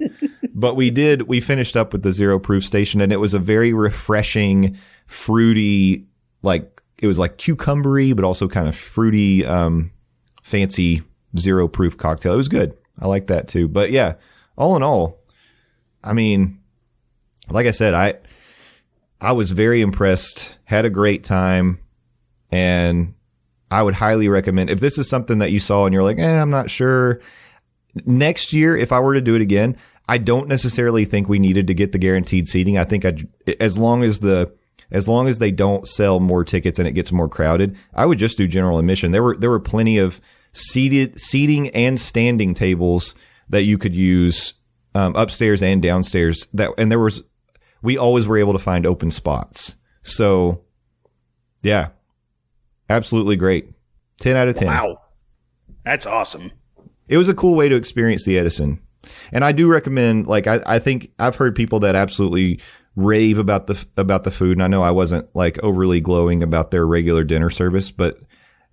we finished up with the zero proof station, and it was a very refreshing, fruity, it was like cucumbery, but also kind of fruity, fancy zero proof cocktail. It was good. I like that too. But yeah, all in all, I mean, like I said, I was very impressed, had a great time, and I would highly recommend, if this is something that you saw and you're like, I'm not sure. Next year, if I were to do it again, I don't necessarily think we needed to get the guaranteed seating. I think as long as they don't sell more tickets and it gets more crowded, I would just do general admission. There were plenty of seating and standing tables that you could use upstairs and downstairs. We always were able to find open spots. So, yeah, absolutely great. 10 out of 10. Wow, that's awesome. It was a cool way to experience the Edison. And I do recommend, I think I've heard people that absolutely rave about the food. And I know I wasn't overly glowing about their regular dinner service, but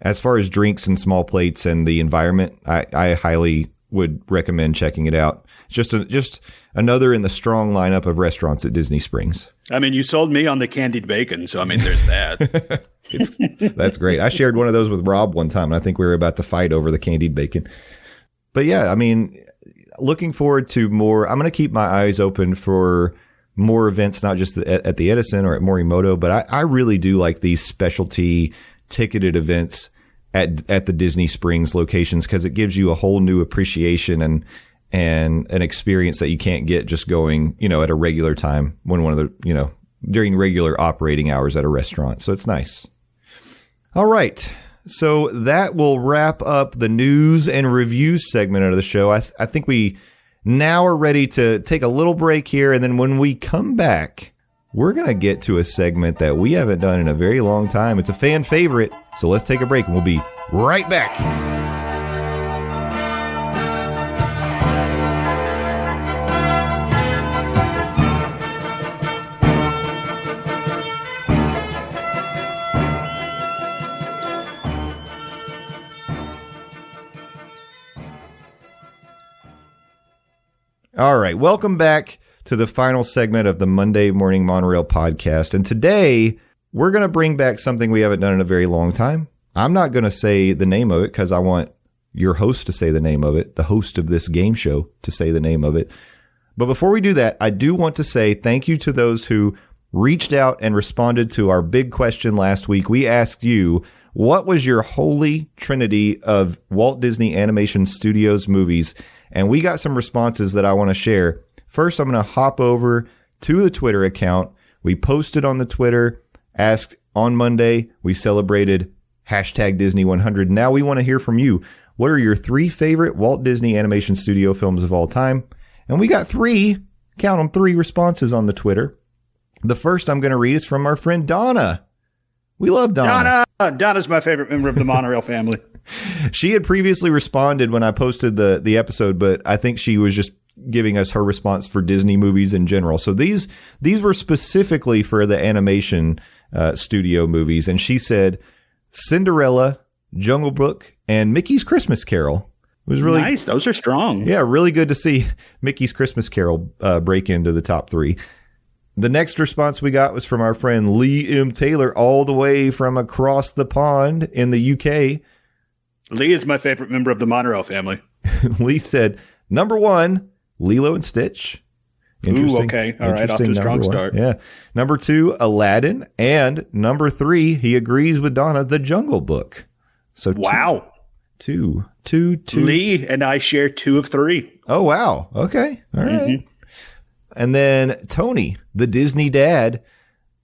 as far as drinks and small plates and the environment, I highly would recommend checking it out. It's just another in the strong lineup of restaurants at Disney Springs. I mean, you sold me on the candied bacon, so I mean, there's that. That's great. I shared one of those with Rob one time, and I think we were about to fight over the candied bacon. But yeah, I mean, looking forward to more. I'm going to keep my eyes open for more events, not just at the Edison or at Morimoto, but I really do like these specialty ticketed events at the Disney Springs locations, because it gives you a whole new appreciation and an experience that you can't get just going, at a regular time during regular operating hours at a restaurant. So it's nice. All right. So that will wrap up the news and reviews segment of the show. I think we now are ready to take a little break here. And then when we come back, we're going to get to a segment that we haven't done in a very long time. It's a fan favorite, so let's take a break and we'll be right back. All right, welcome back to the final segment of the Monday Morning Monorail Podcast. And today, we're going to bring back something we haven't done in a very long time. I'm not going to say the name of it because I want your host to say the name of it, the host of this game show to say the name of it. But before we do that, I do want to say thank you to those who reached out and responded to our big question last week. We asked you, what was your holy trinity of Walt Disney Animation Studios movies? And we got some responses that I want to share. First, I'm going to hop over to the Twitter account. We posted on the Twitter, asked on Monday. We celebrated #Disney100. Now we want to hear from you. What are your 3 favorite Walt Disney Animation Studio films of all time? And we got 3, count them, 3 responses on the Twitter. The first I'm going to read is from our friend Donna. We love Donna. Donna's my favorite member of the Monorail family. She had previously responded when I posted the episode, but I think she was just giving us her response for Disney movies in general. So these were specifically for the animation studio movies. And she said Cinderella, Jungle Book, and Mickey's Christmas Carol. It was really nice. Those are strong. Yeah, really good to see Mickey's Christmas Carol break into the top 3. The next response we got was from our friend Lee M. Taylor, all the way from across the pond in the UK. Lee is my favorite member of the Monorail family. Lee said, number 1, Lilo and Stitch. Ooh, okay. All right. Off to a strong start. Yeah. Number 2, Aladdin. And number 3, he agrees with Donna, The Jungle Book. So wow. Two. Lee and I share 2 of 3. Oh, wow. Okay. All right. Mm-hmm. And then Tony, the Disney dad,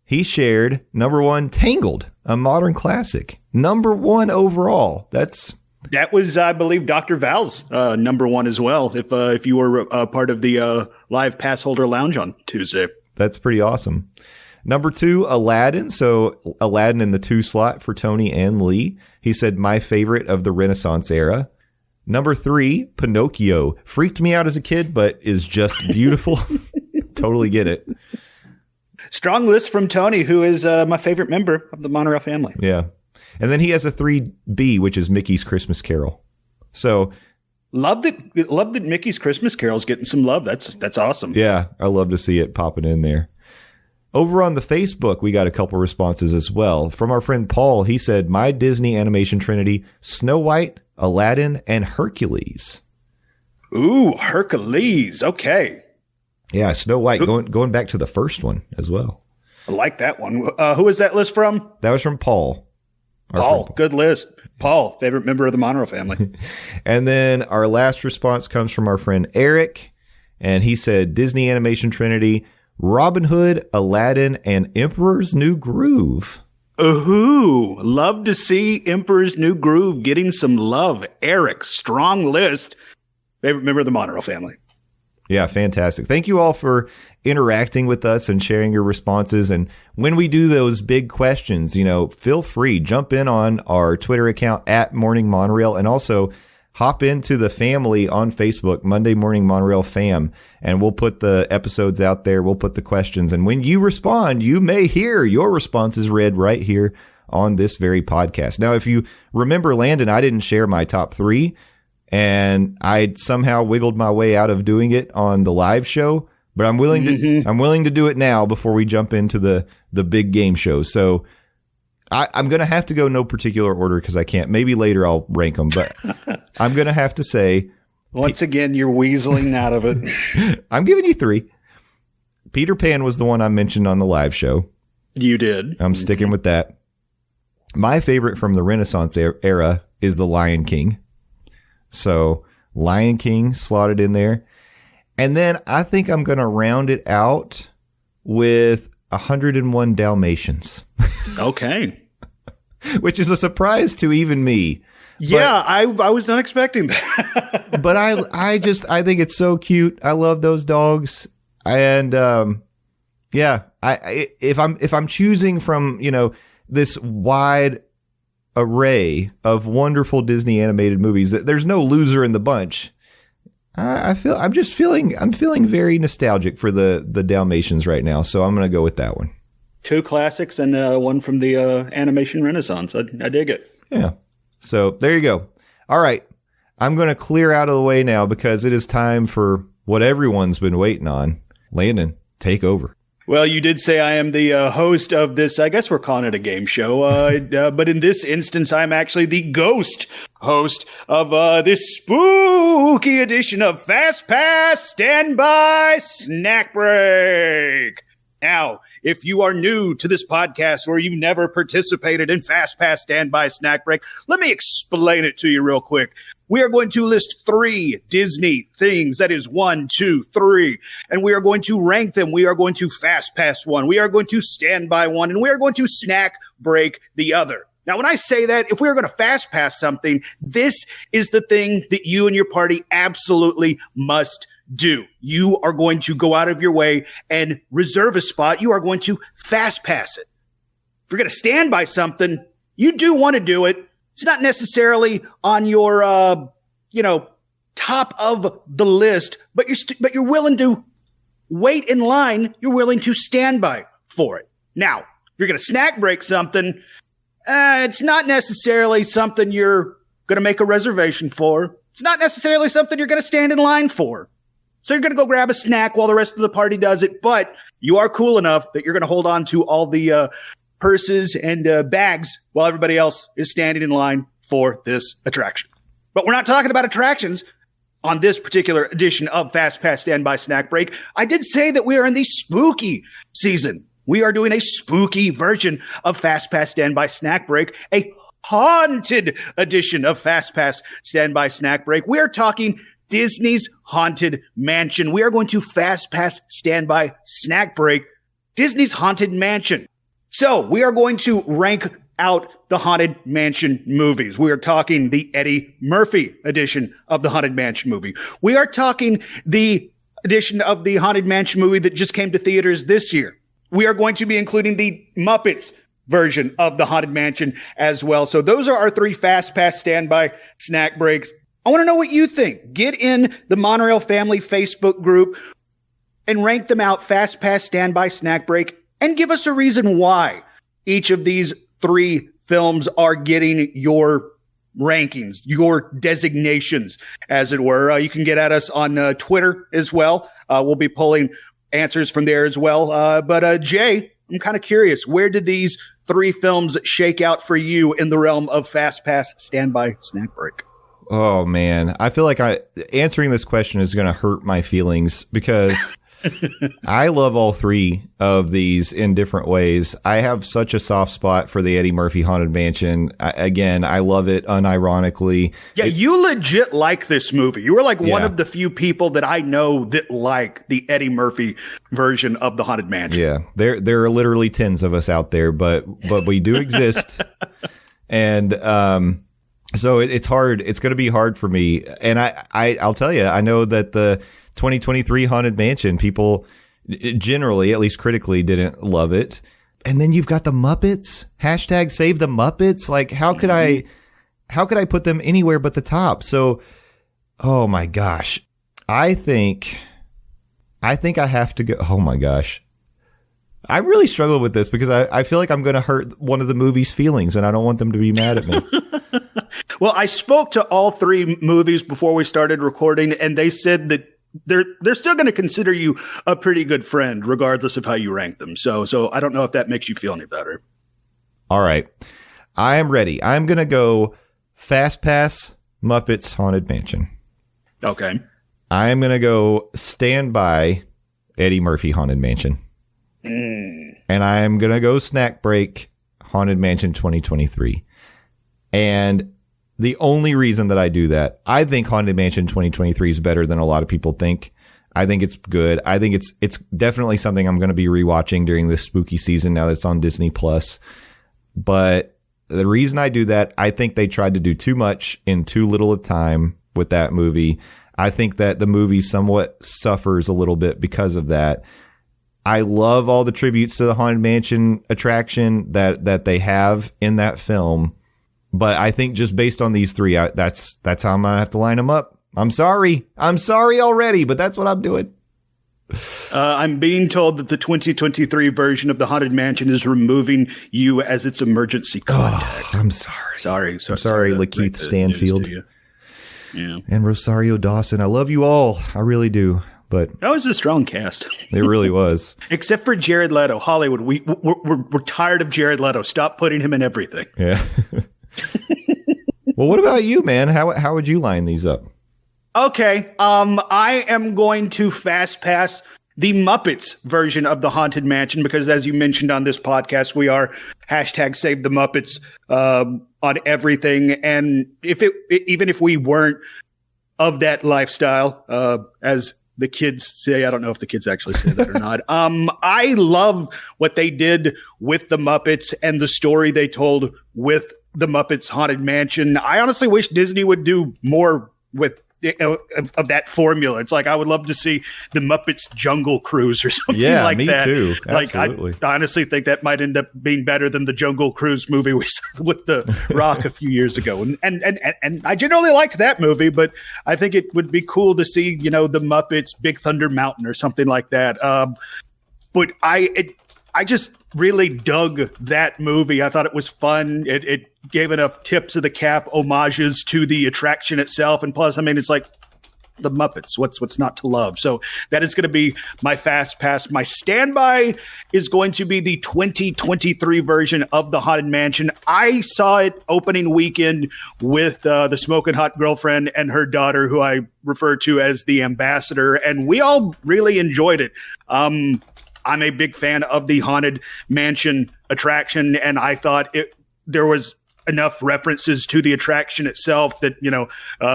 he shared number 1, Tangled, a modern classic. Number 1 overall. That was, I believe, Dr. Val's number 1 as well, if you were part of the live pass holder lounge on Tuesday. That's pretty awesome. Number 2, Aladdin. So Aladdin in the 2 slot for Tony and Lee. He said, my favorite of the Renaissance era. Number 3, Pinocchio. Freaked me out as a kid, but is just beautiful. Totally get it. Strong list from Tony, who is my favorite member of the Monorail family. Yeah. And then he has a 3B, which is Mickey's Christmas Carol. So love that Mickey's Christmas Carol is getting some love. That's awesome. Yeah, I love to see it popping in there. Over on the Facebook, we got a couple responses as well. From our friend Paul, he said, my Disney animation trinity, Snow White, Aladdin, and Hercules. Ooh, Hercules. Okay. Yeah, Snow White, going back to the first one as well. I like that one. Who is that list from? That was from Paul. Paul, good list. Paul, favorite member of the Monorail family. And then our last response comes from our friend Eric, and he said Disney Animation Trinity, Robin Hood, Aladdin, and Emperor's New Groove. Ooh, love to see Emperor's New Groove getting some love. Eric, strong list. Favorite member of the Monorail family. Yeah, fantastic. Thank you all for interacting with us and sharing your responses. And when we do those big questions, feel free, jump in on our Twitter account @MorningMonorail, and also hop into the family on Facebook, Monday Morning Monorail Fam, and we'll put the episodes out there. We'll put the questions. And when you respond, you may hear your responses read right here on this very podcast. Now, if you remember, Landon, I didn't share my top 3. And I somehow wiggled my way out of doing it on the live show, but I'm willing to do it now before we jump into the big game show. So I'm going to have to go no particular order because I can't. Maybe later I'll rank them, but I'm going to have to say. Once again, you're weaseling out of it. I'm giving you 3. Peter Pan was the one I mentioned on the live show. You did. I'm sticking with that. My favorite from the Renaissance era is The Lion King. So Lion King slotted in there. And then I think I'm going to round it out with 101 Dalmatians. Okay. Which is a surprise to even me. Yeah, I was not expecting that. But I think it's so cute. I love those dogs. And Yeah. If I'm choosing from, this wide array of wonderful Disney animated movies, there's no loser in the bunch. I'm feeling very nostalgic for the Dalmatians right now. So I'm going to go with that one. 2 classics and one from the animation renaissance. I dig it. Yeah. So there you go. All right. I'm going to clear out of the way now because it is time for what everyone's been waiting on. Landon, take over. Well, you did say I am the host of this. I guess we're calling it a game show. But in this instance, I'm actually the ghost host of this spooky edition of Fastpass Standby Snack Break. Now, if you are new to this podcast or you've never participated in Fastpass Standby Snack Break, let me explain it to you real quick. We are going to list 3 Disney things. That is 1, 2, 3. And we are going to rank them. We are going to Fast Pass one. We are going to Stand By one. And we are going to Snack Break the other. Now, when I say that, if we are going to Fast Pass something, this is the thing that you and your party absolutely must do. You are going to go out of your way and reserve a spot. You are going to Fast Pass it. If you're going to stand by something, you do want to do it. It's not necessarily on your, top of the list, but you're willing to wait in line. You're willing to stand by for it. Now, if you're going to snack break something, it's not necessarily something you're going to make a reservation for. It's not necessarily something you're going to stand in line for. So you're going to go grab a snack while the rest of the party does it, but you are cool enough that you're going to hold on to all the purses and bags while everybody else is standing in line for this attraction. But we're not talking about attractions on this particular edition of Fast Pass Standby Snack Break. I did say that we are in the spooky season. We are doing a spooky version of Fast Pass Standby Snack Break, a haunted edition of Fast Pass Standby Snack Break. We are talking Disney's Haunted Mansion. We are going to Fast Pass Standby Snack Break Disney's Haunted Mansion. So we are going to rank out the Haunted Mansion movies. We are talking the Eddie Murphy edition of the Haunted Mansion movie. We are talking the edition of the Haunted Mansion movie that just came to theaters this year. We are going to be including the Muppets version of the Haunted Mansion as well. So those are our 3 Fast Pass Standby Snack Breaks. I want to know what you think. Get in the Monorail Family Facebook group and rank them out Fast Pass Standby Snack Break and give us a reason why each of these 3 films are getting your rankings, your designations, as it were. You can get at us on Twitter as well. We'll be pulling answers from there as well. But Jay, I'm kind of curious, where did these 3 films shake out for you in the realm of Fast Pass Standby Snack Break? Oh, man. I feel like answering this question is going to hurt my feelings because I love all 3 of these in different ways. I have such a soft spot for the Eddie Murphy Haunted Mansion. I love it unironically. Yeah, you legit like this movie. You were like one of the few people that I know that like the Eddie Murphy version of the Haunted Mansion. Yeah, there are literally tens of us out there, but we do exist. And so it's hard. It's going to be hard for me. And I'll tell you, I know that the 2023 Haunted Mansion, people generally, at least critically, didn't love it. And then you've got the Muppets. # save the Muppets. Like, how could I put them anywhere but the top? So, oh my gosh. I think I have to go. Oh my gosh. I really struggle with this because I feel like I'm going to hurt one of the movie's feelings and I don't want them to be mad at me. Well, I spoke to all 3 movies before we started recording, and they said that they're still going to consider you a pretty good friend, regardless of how you rank them. So I don't know if that makes you feel any better. All right. I am ready. I'm going to go Fast Pass Muppets Haunted Mansion. Okay. I am going to go Stand By Eddie Murphy Haunted Mansion. And I'm going to go Snack Break Haunted Mansion 2023. And the only reason that I do that, I think Haunted Mansion 2023 is better than a lot of people think. I think it's good. I think it's definitely something I'm going to be rewatching during this spooky season now that it's on Disney Plus. But the reason I do that, I think they tried to do too much in too little of time with that movie. I think that the movie somewhat suffers a little bit because of that. I love all the tributes to the Haunted Mansion attraction that they have in that film. But I think just based on these three, that's how I'm going to have to line them up. I'm sorry already, but that's what I'm doing. I'm being told that the 2023 version of the Haunted Mansion is removing you as its emergency contact. I'm sorry. Sorry, Lakeith Stanfield. Yeah. And Rosario Dawson. I love you all. I really do. But that was a strong cast. It really was. Except for Jared Leto. Hollywood, we're tired of Jared Leto. Stop putting him in everything. Yeah. Well, what about you, man? How would you line these up? Okay. I am going to fast pass the Muppets version of the Haunted Mansion because, as you mentioned on this podcast, we are #Save the Muppets on everything. And even if we weren't of that lifestyle, as the kids say, I don't know if the kids actually say that or not. I love what they did with the Muppets and the story they told with the Muppets Haunted Mansion. I honestly wish Disney would do more with of that formula. It's like I would love to see the Muppets Jungle Cruise or something like that. Yeah, me too. Absolutely. Like I honestly think that might end up being better than the Jungle Cruise movie we saw with The Rock a few years ago. And I generally liked that movie, but I think it would be cool to see, the Muppets Big Thunder Mountain or something like that. But I just really dug that movie. I thought it was fun. It gave enough tips of the cap homages to the attraction itself. And plus, I mean, it's like the Muppets. What's not to love? So that is going to be my fast pass. My standby is going to be the 2023 version of the Haunted Mansion. I saw it opening weekend with the smoking hot girlfriend and her daughter, who I refer to as the ambassador. And we all really enjoyed it. I'm a big fan of the Haunted Mansion attraction, and I thought there was enough references to the attraction itself that,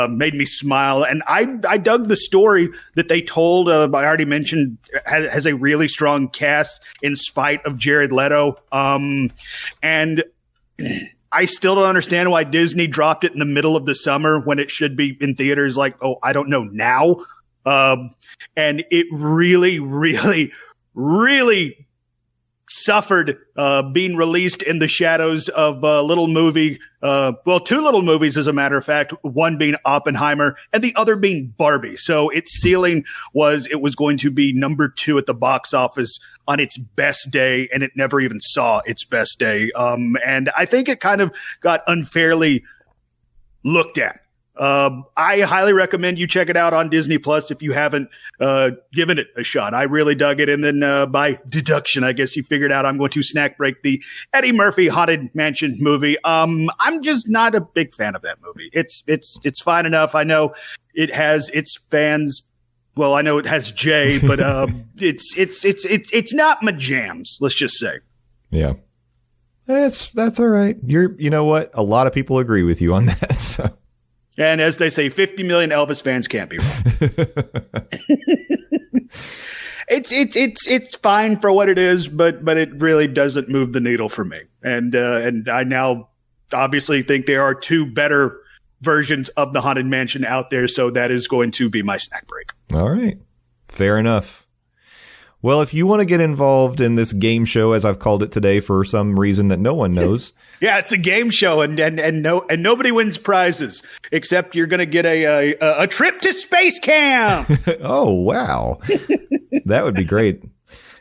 made me smile. And I dug the story that they told. I already mentioned has a really strong cast in spite of Jared Leto. And I still don't understand why Disney dropped it in the middle of the summer when it should be in theaters like, I don't know now. And it really, really, really suffered being released in the shadows of a little movie. Two little movies, as a matter of fact, one being Oppenheimer and the other being Barbie. So its ceiling was it was going to be number 2 at the box office on its best day, and it never even saw its best day. And I think it kind of got unfairly looked at. I highly recommend you check it out on Disney Plus if you haven't given it a shot. I really dug it. And then by deduction, I guess you figured out I'm going to snack break the Eddie Murphy Haunted Mansion movie. I'm just not a big fan of that movie. It's fine enough. I know it has its fans. Well, I know it has Jay, but it's not my jams. Let's just say. Yeah. That's all right. You know what? A lot of people agree with you on that. So. And as they say, 50 million Elvis fans can't be wrong. It's fine for what it is, but it really doesn't move the needle for me. And I now obviously think there are 2 better versions of the Haunted Mansion out there, so that is going to be my snack break. All right. Fair enough. Well, if you want to get involved in this game show, as I've called it today for some reason that no one knows. Yeah, it's a game show, and nobody wins prizes, except you're going to get a trip to space camp. Oh, wow. That would be great.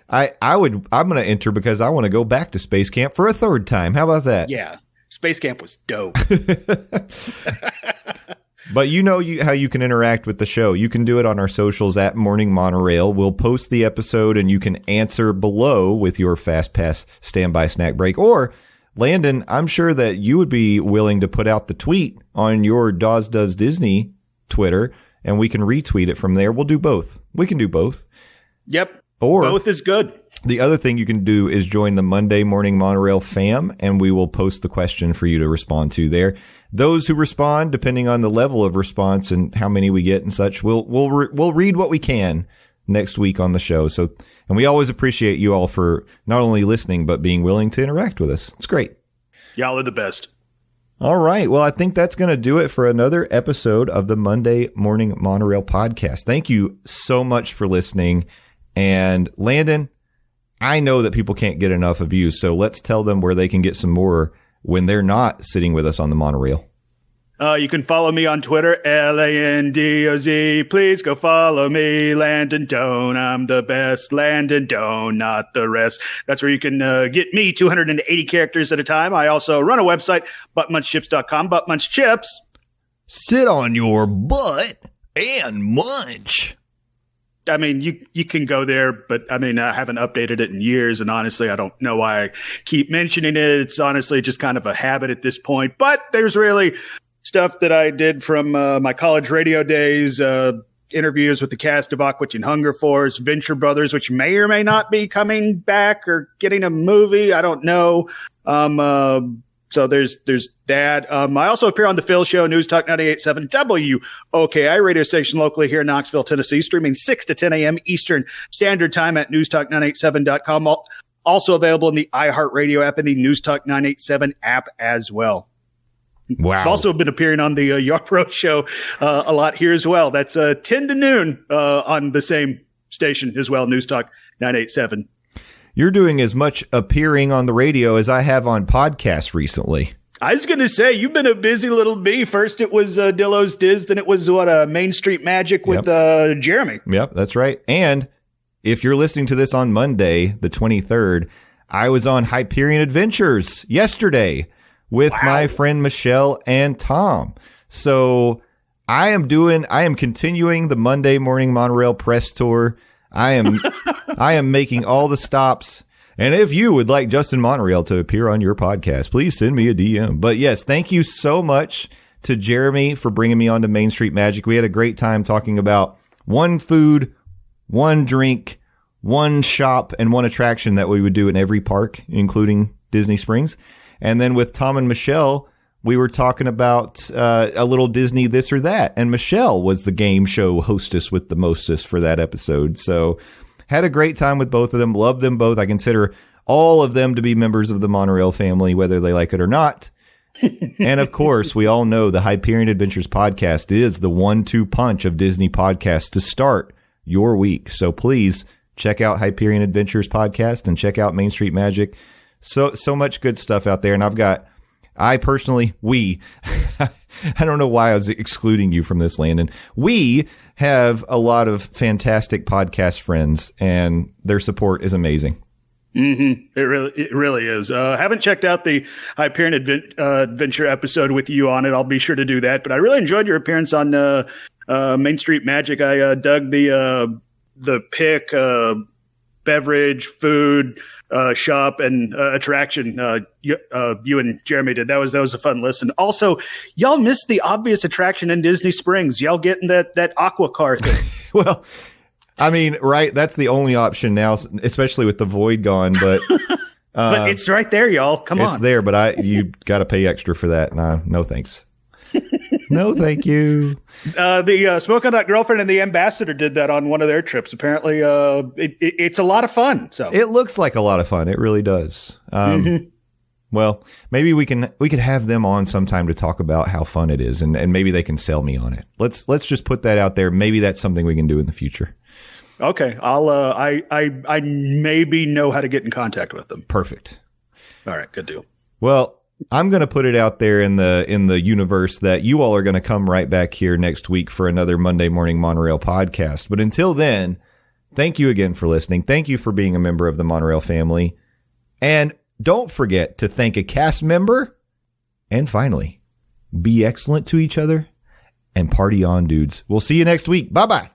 I'm going to enter because I want to go back to space camp for a 3rd time. How about that? Yeah. Space camp was dope. But how you can interact with the show. You can do it on our socials at Morning Monorail. We'll post the episode and you can answer below with your Fastpass standby snack break. Or, Landon, I'm sure that you would be willing to put out the tweet on your Dawes Does Disney Twitter, and we can retweet it from there. We'll do both. We can do both. Yep. Or both is good. The other thing you can do is join the Monday Morning Monorail fam, and we will post the question for you to respond to there. Those who respond, depending on the level of response and how many we get and such, we'll read what we can next week on the show. So, and we always appreciate you all for not only listening, but being willing to interact with us. It's great. Y'all are the best. All right. Well, I think that's going to do it for another episode of the Monday Morning Monorail Podcast. Thank you so much for listening. And Landon, I know that people can't get enough of you, so let's tell them where they can get some more when they're not sitting with us on the monorail. You can follow me on Twitter, LANDOZ. Please go follow me, Landon Doan. I'm the best, Landon Doan, not the rest. That's where you can get me 280 characters at a time. I also run a website, buttmunchchips.com. Buttmunchchips. Sit on your butt and munch. I mean, you can go there, but I mean, I haven't updated it in years. And honestly, I don't know why I keep mentioning it. It's honestly just kind of a habit at this point. But there's really stuff that I did from my college radio days, interviews with the cast of Aqua Teen Hunger Force, Venture Brothers, which may or may not be coming back or getting a movie. I don't know. So there's that. I also appear on the Phil Show, News Talk 98.7 WOKI radio station locally here in Knoxville, Tennessee, streaming 6 to 10 a.m. Eastern Standard Time at newstalk987.com. Also available in the iHeartRadio app and the News Talk 987 app as well. Wow. I've also been appearing on the Yarpro Show a lot here as well. That's 10 to noon on the same station as well, News Talk 987. You're doing as much appearing on the radio as I have on podcasts recently. I was going to say, you've been a busy little bee. First it was Dillo's Diz, then it was Main Street Magic with Jeremy. Yep, that's right. And if you're listening to this on Monday, the 23rd, I was on Hyperion Adventures yesterday with my friend Michelle and Tom. So I am continuing the Monday Morning Monorail press tour. I am making all the stops. And if you would like Justin Monorail to appear on your podcast, please send me a DM. But yes, thank you so much to Jeremy for bringing me on to Main Street Magic. We had a great time talking about one food, one drink, one shop, and one attraction that we would do in every park, including Disney Springs. And then with Tom and Michelle, we were talking about a little Disney this or that. And Michelle was the game show hostess with the mostest for that episode. So had a great time with both of them. Love them both. I consider all of them to be members of the Monorail family, whether they like it or not. And of course, we all know the Hyperion Adventures podcast is the 1-2 punch of Disney podcasts to start your week. So please check out Hyperion Adventures podcast and check out Main Street Magic. So much good stuff out there. And I personally, I don't know why I was excluding you from this, Landon. We have a lot of fantastic podcast friends and their support is amazing. Mm-hmm. It really is. Haven't checked out the Hyperion Adventure episode with you on it. I'll be sure to do that. But I really enjoyed your appearance on Main Street Magic. I dug the pick, beverage, food, shop, and attraction you and Jeremy did. That was a fun listen. Also, y'all missed the obvious attraction in Disney Springs. Y'all getting that aqua car thing. Well, I mean, right? That's the only option now, especially with the void gone. But but it's right there, y'all. Come on, it's there. But you got to pay extra for that. No thanks. No, thank you. The Smoking Hot Girlfriend and the Ambassador did that on one of their trips. Apparently, it's a lot of fun. So it looks like a lot of fun. It really does. Well, maybe we could have them on sometime to talk about how fun it is, and maybe they can sell me on it. Let's just put that out there. Maybe that's something we can do in the future. Okay, I'll I maybe know how to get in contact with them. Perfect. All right, good deal. Well, I'm going to put it out there in the universe that you all are going to come right back here next week for another Monday Morning Monorail podcast. But until then, thank you again for listening. Thank you for being a member of the Monorail family. And don't forget to thank a cast member. And finally, be excellent to each other and party on, dudes. We'll see you next week. Bye-bye.